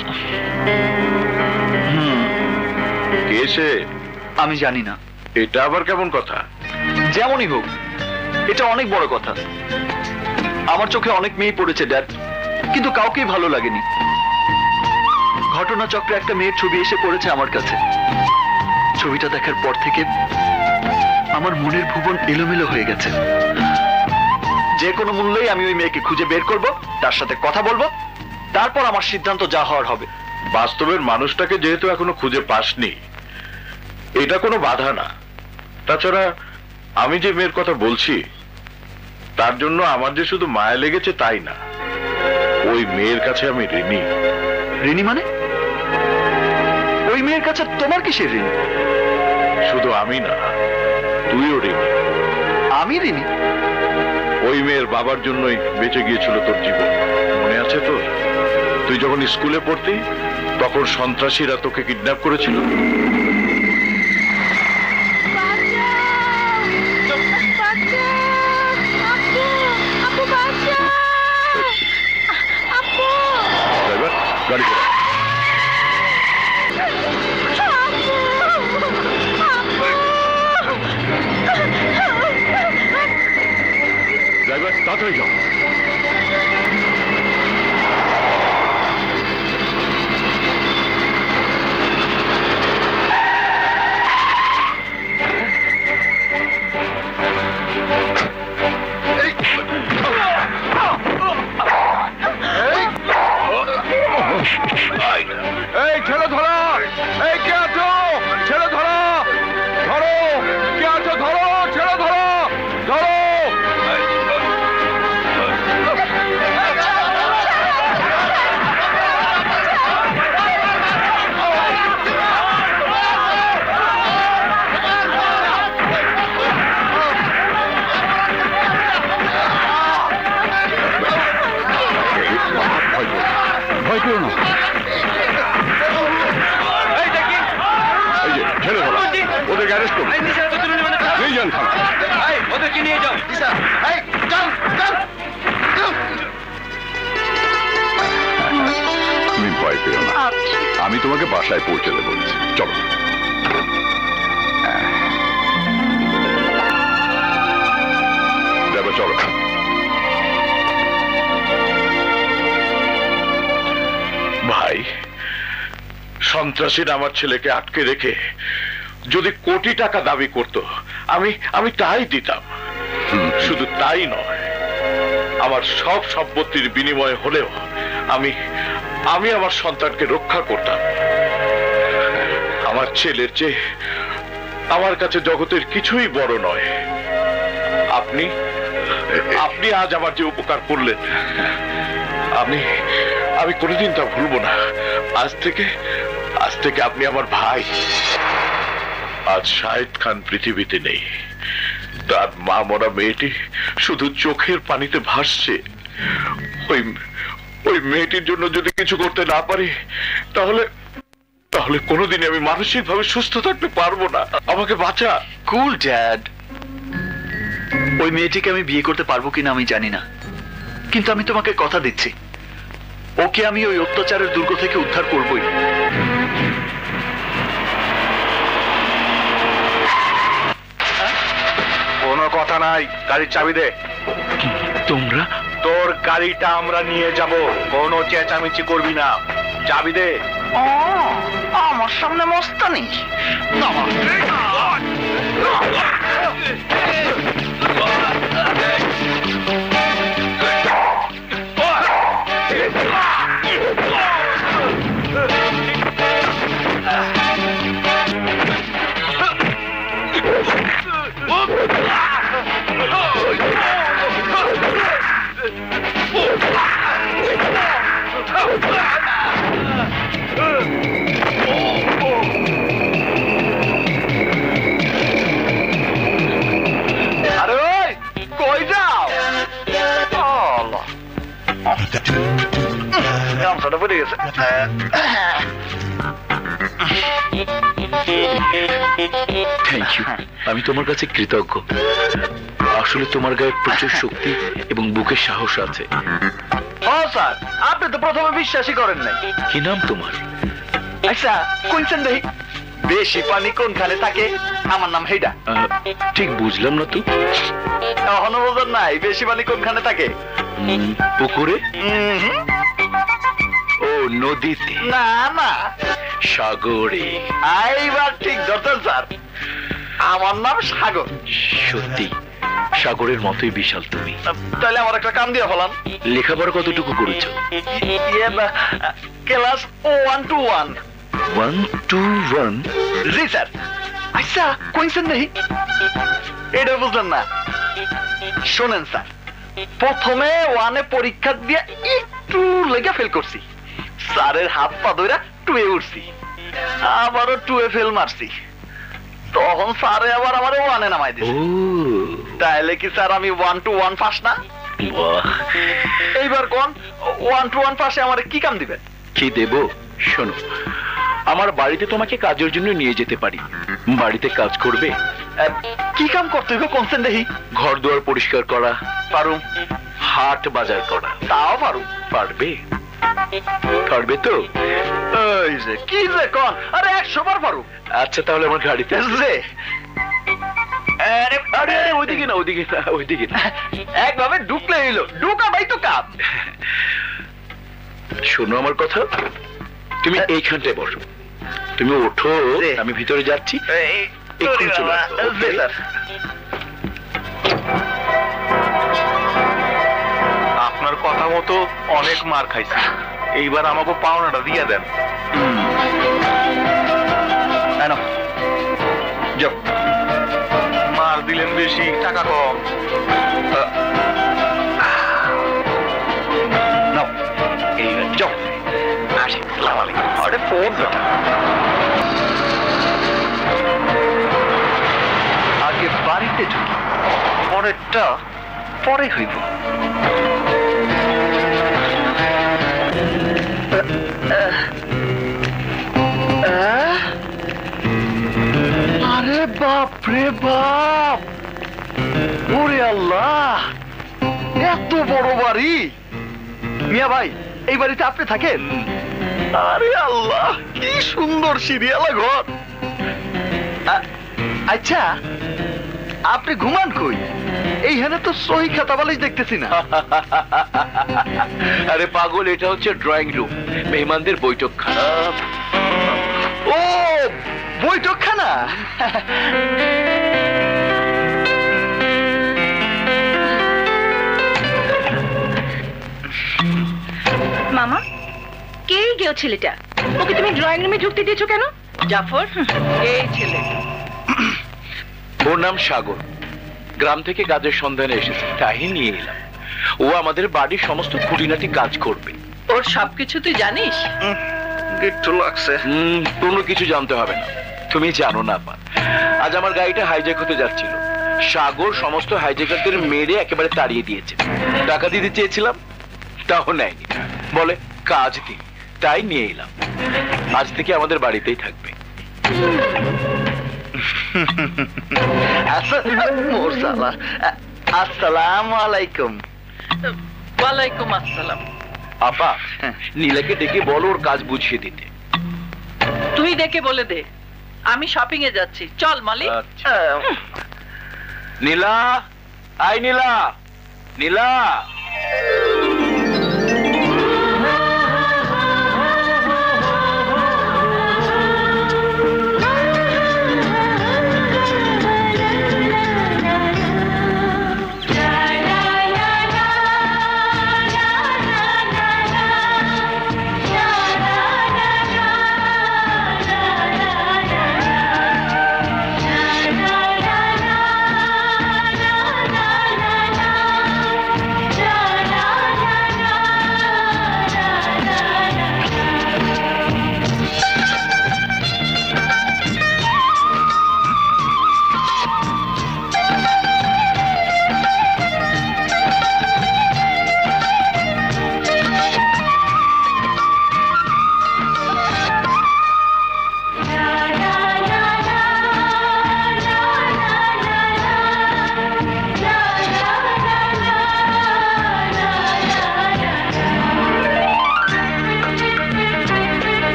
কে সে? আমি জানি না। এটা আবার কেমন কথা? যেমনই হোক, এটা অনেক বড় কথা। আমার চোখে অনেক মেয়ে পড়েছে ড্যাড, কিন্তু কাউকেই ভালো লাগেনি। ঘটনাচক্রে একটা মেয়ের ছবি এসে পড়েছে আমার কাছে। ছবিটা দেখার পর থেকে আমার মনের ভুবন এলোমেলো হয়ে গেছে। যে কোনো মূল্যেই আমি ওই মেয়েকে খুঁজে বের করব, তার সাথে কথা বলবো, তারপর আমার সিদ্ধান্ত যা হওয়ার হবে। বাস্তবের মানুষটাকে যেহেতু এখনো খুঁজে পাসনি, এটা কোনো বাধা না। তাছাড়া আমি যে মেয়ের কথা বলছি, তার জন্য আমার যে শুধু মায়া লেগেছে তাই না, ওই মেয়ের কাছে আমি ঋণী। ঋণী মানে? ওই মেয়ের কাছে তোমার কিসের ঋণ? শুধু আমি না, তুইও ঋণী। আমি ঋণী? ওই মেয়ের বাবার জন্যই বেঁচে গিয়েছিল তোর জীবন, মনে আছে তোর? তুই যখন স্কুলে পড়তি তখন সন্ত্রাসীরা তোকে কিডন্যাপ করেছিল। গাড়ি করে ড্রাইভার, তাড়াতাড়ি যাও। এই ছেলে ধরো! এই কে আছো? ছেলে ধরো! ধরো! কে আছো? ধরো! ছেলে ধরো! ধরো! ভয় পেও না। এই যে ছেলে ধরো, ওদেরকে অ্যারেস্ট করুন। নিয়ে যান থানা। ওদেরকে নিয়ে যাও। তুমি ভয় পেও না, আমি তোমাকে বাসায় পৌঁছে দেবো। চলো। যাবো, চলো। ভাই, সন্ত্রাসীরা আমার ছেলেকে আটকে রেখে যদি কোটি টাকা দাবি করত, আমি তাই দিতাম। শুধু তাই নয়, আমার সব সম্পত্তির বিনিময়ে হলেও আমি আমার সন্তানকে রক্ষা করতাম। আমার ছেলের চেয়ে আমার কাছে জগতের কিছুই বড় নয়। আপনি আজ আমার যে উপকার করলেন, আমি কোনোদিন তা ভুলবো না। আজ থেকে আপনি আমার ভাই। আজ শাহিদ খান পৃথিবীতে নেই, তার মা মরা মেয়েটি শুধু চোখের পানিতে ভাসছে। ওই মেয়েটির জন্য যদি কিছু করতে না পারি, তাহলে কোনোদিনই আমি মানসিকভাবে সুস্থ থাকতে পারবো না। আমাকে বাঁচা। কুল ড্যাড, ওই মেয়েটিকে আমি বিয়ে করতে পারবো কিনা আমি জানি না, কিন্তু আমি তোমাকে কথা দিচ্ছি, ওকে আমি ওই অত্যাচারের দুর্গ থেকে উদ্ধার করবই। কোনো কথা নাই, গাড়ির চাবি দে। তোমরা? তোর গাড়িটা আমরা নিয়ে যাব, কোনো চেঁচামেচি করবি না। চাবি দে। আমার সামনে মস্তানি। গামছাটা পড়ে গেছে। Thank you. আমি তোমার কাছে কৃতজ্ঞ। আসলে তোমার গায়ে প্রচুর শক্তি এবং বুকের সাহস আছে। ও স্যার, আপনি তো প্রথমে বিশ্বাসই করেন নাই। কি নাম তোমার? আচ্ছা কোনছেন দেখি, বেশি পানি কোনখানে থাকে? আমার নাম হেইডা। ঠিক বুঝলাম না তো। এখনো বোঝেন নাই বেশি পানি কোনখানে থাকে? পুকুরে? হুম। ও নদীতে? না না, সাগরে। এইবার ঠিক ধরতেন স্যার, আমার নাম সাগর। সত্যি সাগরের মতোই বিশাল তুমি। তাহলে আমার একটা কাম দিয়ে ফেলাম। লেখাপড়া কতটুকু করেছো? Class 1 to 1। 1 to 1? G sir. আচ্ছা কোনছেন দেখি, এটা বুঝলেন না? শোনেন স্যার, প্রথমে 1-এ পরীক্ষা দিয়ে একটু লেগে ফেল করছি, স্যারের হাত পা ধরে 2-এ উঠছি, আবারও 2-এ ফেল মারছি, তখন স্যারে আবার আমার 1-এ নামাই দিছে। তাহলে কি স্যার আমি 1 to 1 পাস না? এইবার কোন 1 to 1 পাশে আমার কি কাম দিবেন? কি দেব? শোনো, আমার বাড়িতে তোমাকে কাজের জন্য নিয়ে যেতে পারি। বাড়িতে কাজ করবে? কি কাম করতে হবে কোনছেন দেখি? ঘর দুয়ার পরিষ্কার করা। পারুম। হাট বাজার করা? তাও পারুম। পারবে? পারবে তো? এই যে কি যে কোন, আরে 100 বার পারুম। আচ্ছা তাহলে আমার গাড়িতে যে আরে আরে ওইদিকে না, ওইদিকে না, ওইদিকে না। একভাবে ঢুকলে হইলো, ঢুকাটাই তো কাম। শোনো আমার কথা, তুমি এইখানটায় বসো। তুমি ওঠো, আমি ভিতরে যাচ্ছি। এক্ষুনি চলে আসো। জি স্যার। আপনার কথা মতো অনেক মার খাইছি, এইবার আমাকে পাওনাটা দিয়ে দেন। যাও। মার দিলেন বেশি, টাকা কম। নাও এইবার যাও। আসি। আসসালামু আলাইকুম। আরে ফোন আগে বাড়িতে ঢুকি, পরেরটা পরে হইব। আরে বাপ রে বাপ, ওরে আল্লাহ, এত বড় বাড়ি! মিয়া ভাই, এই বাড়িতে আপনি থাকেন? আরে আল্লাহ, কি সুন্দর সিরিয়ালা ঘর। আচ্ছা আপনি ঘুমান কই? এইখানে তো সহি খাতা বালিশ দেখতেছি না। আরে পাগল, এটা হচ্ছে ড্রয়িং রুম, মেহমানদের বৈঠকখানা। ও বৈঠকখানা। মামা, কে গেও ছেলেটা? ওকে তুমি ড্রয়িং রুমে ঢুকতে দিয়েছো কেন? জাফর, এই ছেলে। ওর নাম সাগর, গ্রাম থেকে কাজের সন্ধানে এসেছে, তাই নিয়ে এলাম। ও আমাদের বাড়ির সমস্ত খুঁটিনাটি কাজ করবে। ওর সবকিছু তুই জানিস? একটু লাগছে। কোনো কিছু জানতে হবে না, তুমি জানো না পা। আজ আমার গাড়িটা হাইজ্যাক হতে যাচ্ছিল, সাগর সমস্ত হাইজ্যাকারদের মেরে একেবারে তাড়িয়ে দিয়েছে। টাকা দিতে চেয়েছিলাম, তাও নেয়নি, বলে কাজ দিই, তাই নিয়ে এলাম। আজ থেকে আমাদের বাড়িতেই থাকবে। আসসালামু আলাইকুম। ওয়ালাইকুম আসসালাম। আপা, নীলাকে ডেকে বলো ওর কাজ বুঝিয়ে দিতে। তুই ডেকে বলে দে, আমি শপিং এ যাচ্ছি। চল মালিক। নীলা, আই নীলা, নীলা।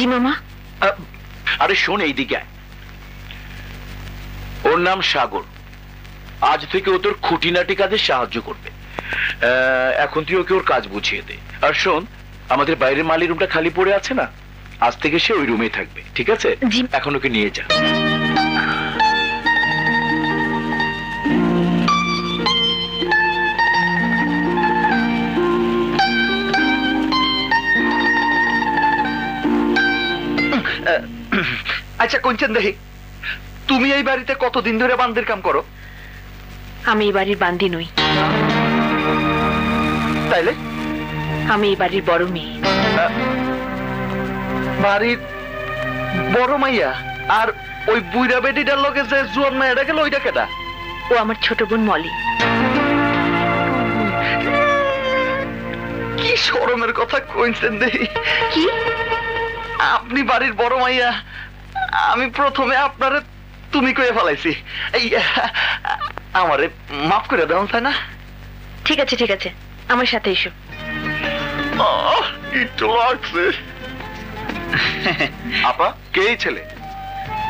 জি মামা। আরে শোন, এইদিকে আয়। ওর নাম সাগর। আজ থেকে ও তোর খুঁটিনাটি কাজে সাহায্য করবে। এখন তুই ওকে ওর কাজ বুঝিয়ে দে। আর শোন, আমাদের বাইরের মালির রুমটা খালি পড়ে আছে না, আজ থেকে সে ওই রুমেই থাকবে, ঠিক আছে? জি। এখন ওকে নিয়ে যা। আচ্ছা কোনচেন দেখি, তুমি এই বাড়িতে কতদিন ধরে বান্দির কাম করো? আমি এই বাড়ির বান্দি নই, তাইলে আমি এই বাড়ির বড় মেয়ে। বাড়ির বড় মাইয়া? আর ওই বুইরা বেটিটার লগে যে জুয়ান মাইয়াটা গেল, ওইটা কেটা? ও আমার ছোট বোন মলি। কি শরমের কথা কইছেন দেখি। কি? আপনি বাড়ির বড় মাইয়া, আমি প্রথমে আপনারে তুমি কয়ে ফেলাইছি। এই আমারে মাফ করে দেন, তাই না? ঠিক আছে ঠিক আছে, আমার সাথে এসো। একটু লাগছে। আপা, কে এই ছেলে?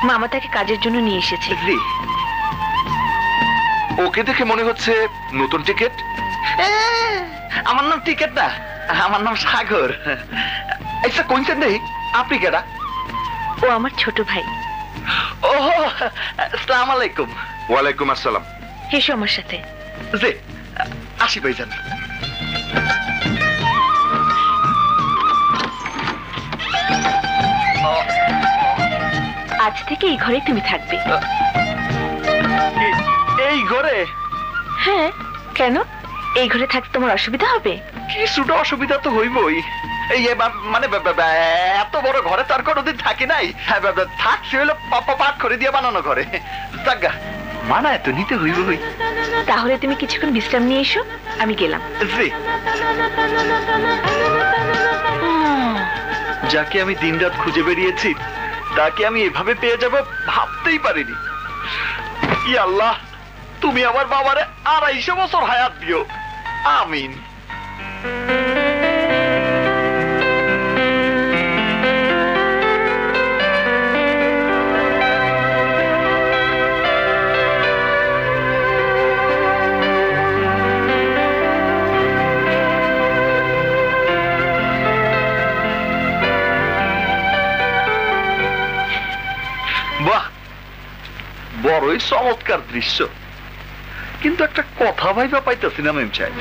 মামা তাকে কাজের জন্য নিয়ে এসেছে। জি। ওকে দেখে মনে হচ্ছে নতুন টিকেট। আমার নাম টিকেট না, আমার নাম সাগর। আচ্ছা কোনছেন দেখি, আপনি কেডা? ও আমার ছোট ভাই। ও আসসালামু আলাইকুম। ওয়ালাইকুম আসসালাম। এসো আমার সাথে। জি, আসি ভাইজান। আজ থেকে এই ঘরে তুমি থাকবে। এই ঘরে? হ্যাঁ, কেন? এই ঘরে থাকতে তোমার অসুবিধা হবে? কিছুটা অসুবিধা তো হইবই। এই মানে এত বড় ঘরে তো আর কোনোদিন থাকি নাই। থাকছি হইলো পাট করে দিয়ে বানানো ঘরে। জাগা মানায় তো নিতে হইবই। তাহলে তুমি কিছুক্ষণ বিশ্রাম নিয়ে এসো, আমি গেলাম। জি। যাকে আমি দিনরাত খুঁজে বেরিয়েছি, তাকে আমি এভাবে পেয়ে যাব ভাবতেই পারিনি। ই আল্লাহ, তুমি আমার বাবারে 250 বছর হায়াত দিও, আমিন। বাহ, বড়ই চমৎকার দৃশ্য, কিন্তু একটা কথা ভাইবা পাইতেছি না মেম সাহেব।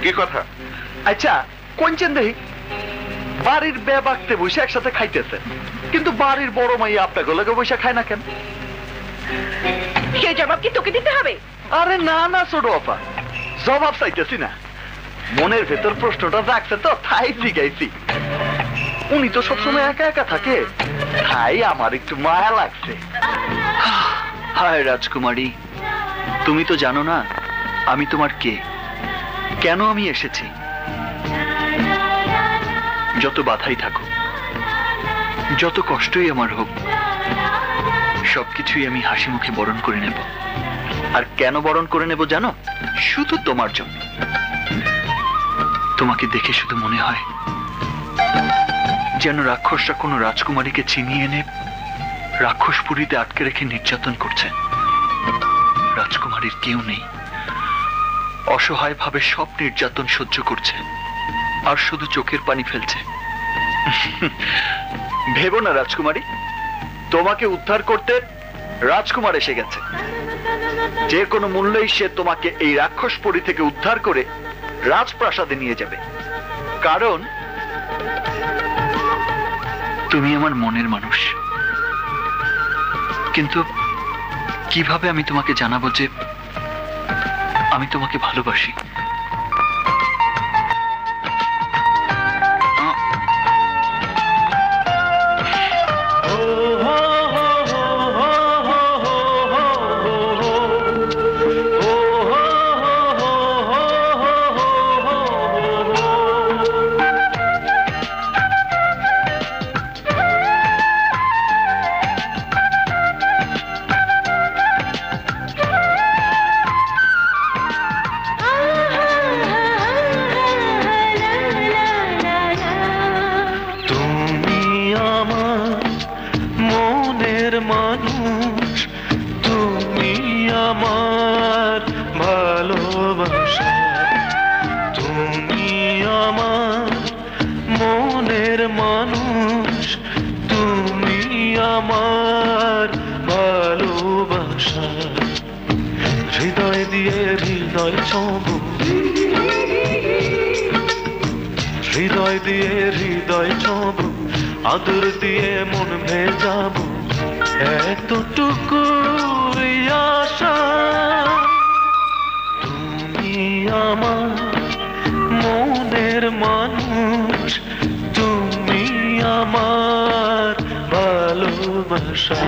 কি কথা? আচ্ছা কোনছেন দেখি, বাড়ির বেবাকতে বসে একসাথে খাইতেছে, কিন্তু বাড়ির বড় মাইয়া আপনাকে লগে বসে খায় না কেন? সে জবাব কি তোকে দিতে হবে? আরে না না ছোট আপা, জবাব চাইতেছি না, মনের ভেতর প্রশ্নটা রাখছে তো তাই জিগাইছি। উনি তো সবসময় একা একা থাকে, তাই আমার একটু মায়া লাগছে। হায় রাজকুমারী, তুমি তো জানো না আমি তোমার কে, কেন আমি এসেছি। যত বাধাই থাকুক, যত কষ্টই আমার হোক, সবকিছুই আমি হাসি মুখে বরণ করে নেব। আর কেন বরণ করে নেব জানো? শুধু তোমার জন্য। তোমাকে দেখে শুধু মনে হয় যেন রাক্ষসরা কোনো রাজকুমারীকে চিনিয়ে এনে রাক্ষসপুরীতে আটকে রেখে নির্যাতন করছে। রাজকুমারীর কেউ নেই, অসহায় ভাবে সব নির্যাতন সহ্য করছে আর শুধু চোখের পানি ফেলছে। ভেবো না রাজকুমারী, তোমাকে উদ্ধার করতে রাজকুমার এসে গেছে। যে কোনো মূল্যেই সে তোমাকে এই রাক্ষসপুরী থেকে উদ্ধার করে রাজপ্রাসাদে নিয়ে যাবে, কারণ তুমি আমার মনের মানুষ। কিন্তু কিভাবে আমি তোমাকে জানাবো যে আমি তোমাকে ভালোবাসি? ভালোবাসা তুমি আমার মনের মানুষ তুমি আমার ভালোবাসা হৃদয় দিয়ে হৃদয় ছবো হৃদয় দিয়ে হৃদয় ছবো আদর দিয়ে মন ভেজাবো এতটুকু আশা তুমি আমার মনের মানুষ তুমি আমার ভালোবাসা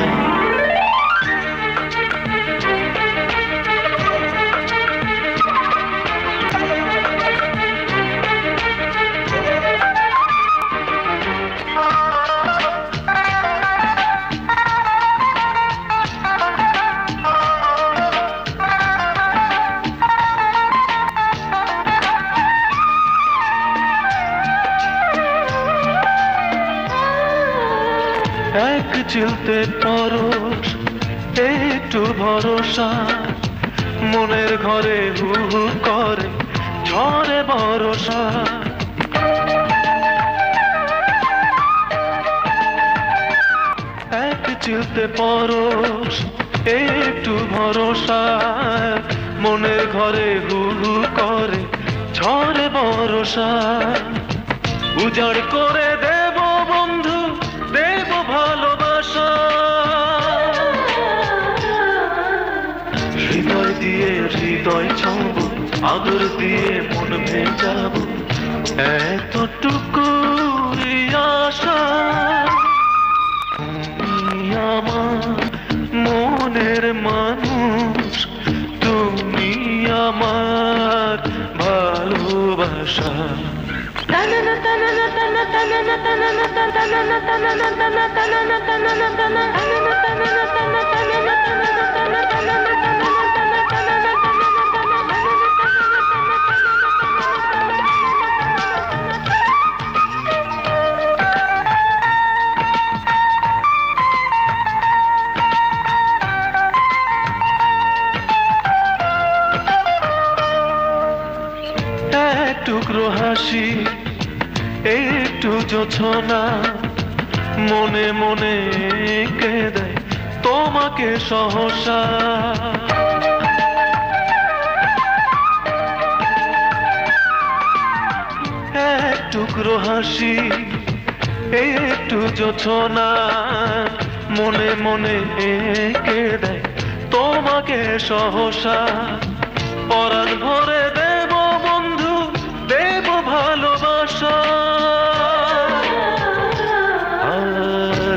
এক চিলতে পরশ একটু ভরসা মনের ঘরে হু হু করে ঝড়ে ভরসা এক চিলতে পরশ একটু ভরসা মনের ঘরে হু হু করে ঝড়ে ভরসা উজাড় করে দেব বন্ধু দেব ভালোবাসা হৃদয় দিয়ে হৃদয় ছব আদর দিয়ে মন ভেজাবো এতটুকু আশা তুমি আমার মনের মানুষ তুমি আমার ভালোবাসা এক টুকরো হাসি একটু জোছনা মনে মনে কে দেয় তোমাকে সহসা এক টুকরো হাসি একটু জোছনা মনে মনে কে দেয় তোমাকে সহসা পরাণ ভরে দেব বন্ধু দেব ভালোবাসা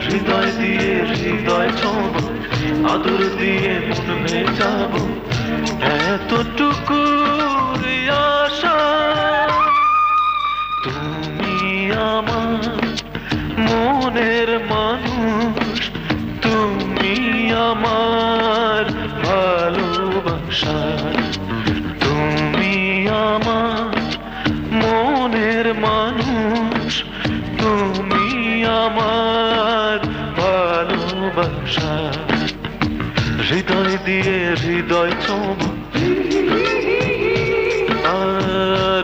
হৃদয় দিয়ে হৃদয় ছব আদর দিয়ে মন ভেজাবো এতটুকু আশা তুমি আমার মনের মানুষ তুমি আমার ভালোবাসা তুমি আমার মনের মানুষ তুমি আমার ভালোবাসা হৃদয় দিয়ে হৃদয় ছব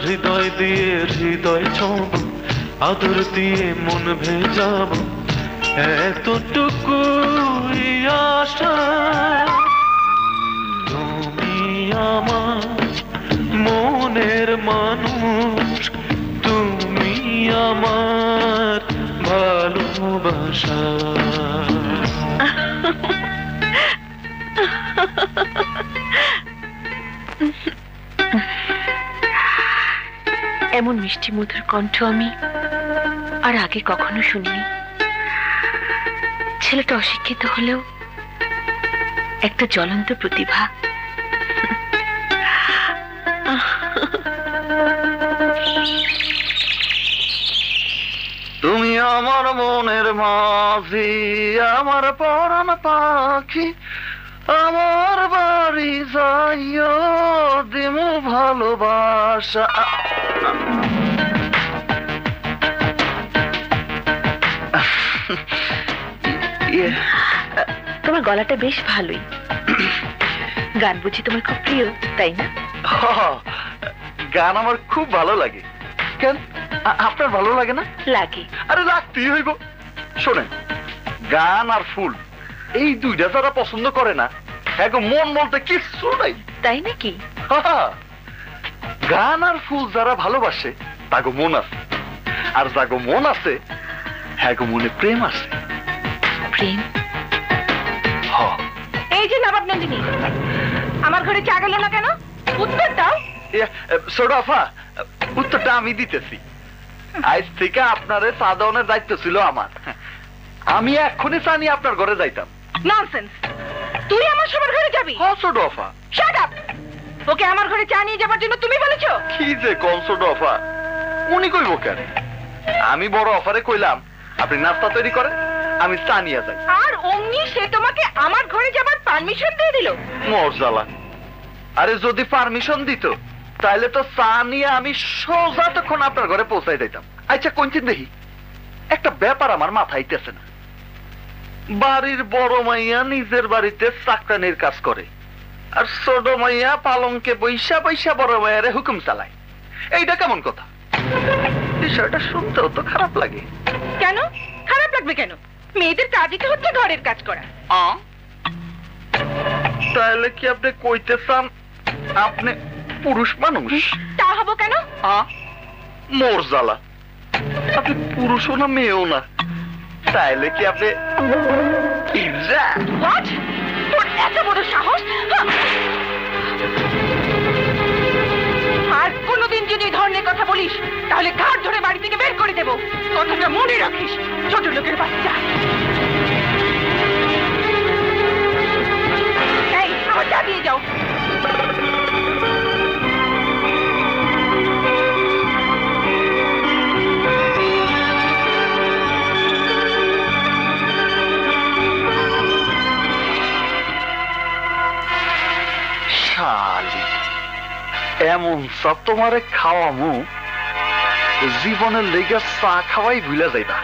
হৃদয় দিয়ে হৃদয় ছব আদর দিয়ে মন ভেজাবো এতটুকু আশা তুমি আমার মনের মানুষ তুমি আমার ভালোবাসা এমন মিষ্টি মধুর কণ্ঠ আমি আর আগে কখনো শুনিনি। ছেলেটা অশিক্ষিত হলেও একটা জ্বলন্ত প্রতিভা। তুমি আমার মনের মাঝি আমার পরাণ পাখি আমার বাড়ি যাইও দিমু ভালোবাসা। তোমার গলাটা বেশ ভালোই। গান বুঝি তোমার খুব প্রিয়, তাই না? গান আমার খুব ভালো লাগে। কেন আপনার ভালো লাগে না? লাগে। আরে লাগতেই হইব। শোনেন, গান আর ফুল এই দুইটা যারা পছন্দ করে না, এখন মন বলতে কিচ্ছু নাই। তাই নাকি? গান আর ফুল যারা ভালোবাসে তাগো মন আছে, আর যাগো মন আছে হ্যাঁ গো মনে প্রেম আছে। প্রেম? এই যে নবাব নন্দিনী, আমার ঘরে চা গেল না কেন? উত্তর দাও। সোডাফা, উত্তরটা আমি দিতেছি। আজ থেকে আপনারে চা দেওয়ানোর দায়িত্ব ছিল আমার। আমি এক্ষুনি চা নিয়ে আপনার ঘরে যাইতাম। ননসেন্স! তুই আমার সবার ঘরে যাবি? হ্যাঁ সোডাফা। Shut up! ওকে আমার ঘরে চা নিয়ে যাবার জন্য তুমি বলেছো? কি যে কম সোডাফা, উনি কইব কেন? আমি বড় অফারে কইলাম আপনি নাস্তা তৈরি করেন, আমি চা নিয়ে যাই। আর অমনি সে তোমাকে আমার ঘরে যাবার পারমিশন দিয়ে দিল? মরজালা! আরে যদি পারমিশন দিত তাহলে তো চা নিয়ে আমি সোজা তখন আপনার ঘরে পৌঁছাই দিতাম। আচ্ছা কোনদিন দেখি, একটা ব্যাপার আমার মাথায় আইতেছে না। বাড়ির বড় মাইয়া নিজের বাড়িতে চাকরানির কাজ করে, আর ছোট মাইয়া পালঙ্কে বৈশা বৈশা বড় মাইয়ারে হুকুম চালায়। এইটা কেমন কথা? বিষয়টা শুনতেও তো খারাপ লাগে। কেন খারাপ লাগবে কেন? মেয়েদের কাজই তো হচ্ছে ঘরের কাজ করা। তাহলে কি আপনি কইতে চান আপনি পুরুষ মানুষ? তা হবো কেন? মোর জ্বালা, আপনি পুরুষও না মেয়েও না, তাইলে কি আপনি What? তোর এত বড় সাহস! আর কোনোদিন যদি ধরনের কথা বলিস তাহলে ঘাট ধরে বাড়ি থেকে বের করে দেবো। কথাটা মনে রাখিস, ছোট লোকের বাচ্চা। এই, আমার চা দিয়ে যাও। শালি, এমন সব তোমারে খাওয়ামু জীবনের লেগে চা খাওয়াই ভুলে যাইবা।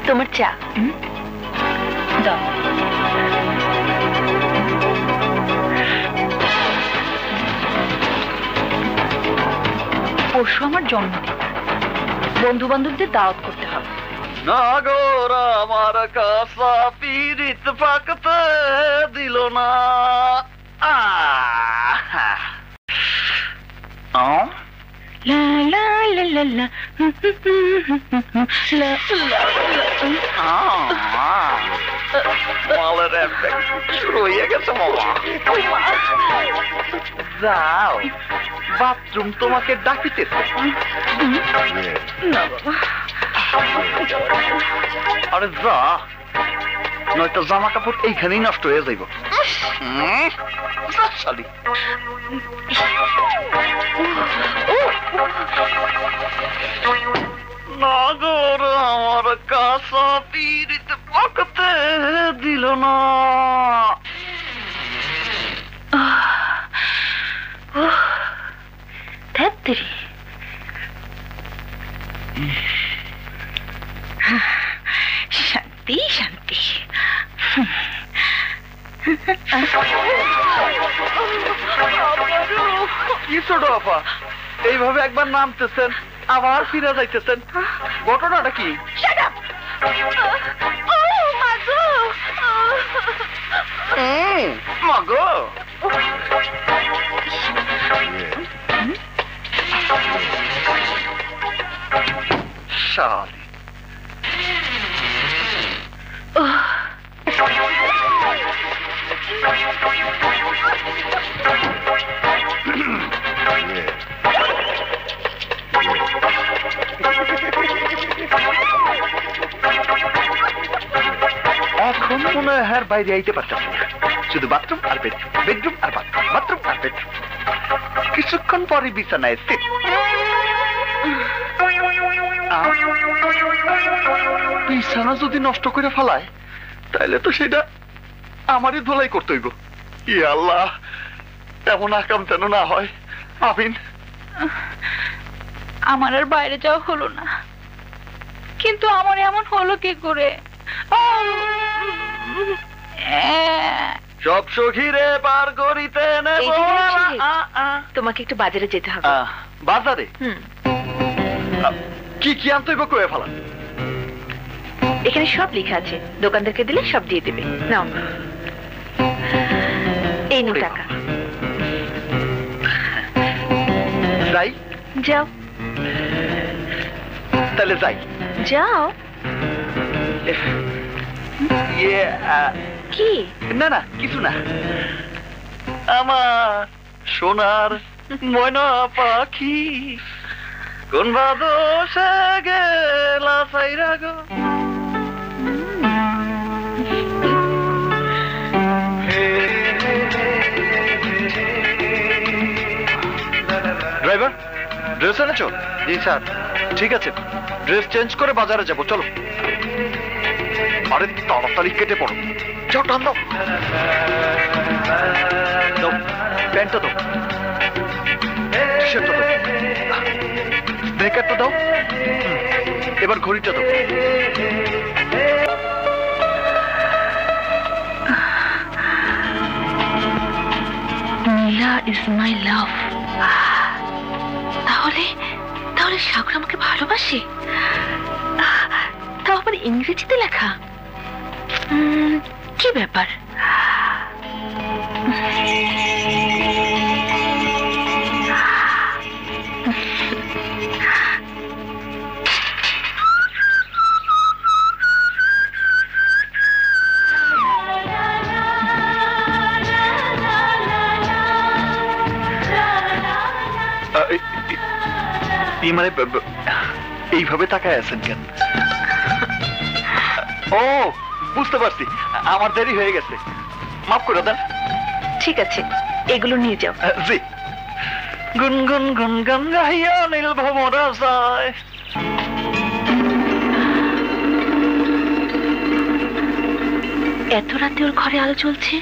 তোমার চা দাও। পরশু আমার জন্মদিন, বন্ধু বান্ধবদের দাওয়াত করতে হবে। নাগর আমার কাছা পিরিত পাকতে দিল না। লা লা লা লা লা লা মালের এফেক্ট শুরু হয়ে গেছে মামা। যাও, বাথরুম তোমাকে ডাকিতেছে। আরে যা, নয়তো জামা কাপড় এইখানেই নষ্ট হয়ে যাইব। শালি, নাগর আমার কাছা পিরিত পাকতে দিল না। ধ্যাত্তেরি, শান্তি শান্তি। কি ছোট আপা, এইভাবে একবার নামতেছেন আবার ফিরে যাইতেছেন, ঘটনাটা কি? মাগো, শালি, এখন মনে হয় আর বাইরে আইতে পারতাম না, শুধু বাথরুম আর বেডরুম, বেডরুম আর বাথরুম, বাথরুম আর বেডরুম। কিছুক্ষণ পরে বিছানায় সিট। বিছানা যদি নষ্ট করে ফেলায় তাহলে তো সেটা আমারই ধোলাই করতে হইব। ই আল্লাহ, এমন আকাম যেন না হয়। আমিন। আমার আর বাইরে যাওয়া হলো না, কিন্তু আমার এমন হলো কি করে? সব সখীরে পার করিতে নেব। এইখানে ছিলে? তোমাকে একটু বাজারে যেতে হবে। বাজারে হুম, কি কি আনতে হইব কয়ে ফেলা। এখানে সব লেখা আছে, দোকানদারকে দিলে সব দিয়ে দেবে। নাও, এই নো টাকা। যাই? যাও তাহলে যাই। যাও। ইয়ে কি? না না কিছু না। আমার সোনার ময়না পাখি কোন বাদশে গেলা সাইরা গো। ড্রাইভার, ড্রেস এনেছো? জি স্যার। ঠিক আছে, ড্রেস চেঞ্জ করে বাজারে যাব, চলো। আরে তাড়াতাড়ি কেটে পড়ো, যাও টান দাও। দাও, প্যান্টটা দাও, টি শার্টটা দাও, স্নেকারটা দাও। এবার ঘড়িটা দাও। নীলা ইজ মাই লাভ। তাহলে তাহলে সাগর আমাকে ভালোবাসে, তাও আবার ইংরেজিতে লেখা। কি ব্যাপার? মানে এইভাবে তাকায় আছেন কেন? ও বুঝতে পারছি, আমার দেরি হয়ে গেছে, মাফ করে দেন। ঠিক আছে, এগুলো নিয়ে যাও। জি। গুনগুন গুনগুন গাইয়া নীল ভমরা যায়। এত রাতে ওর ঘরে আলো জ্বলছে।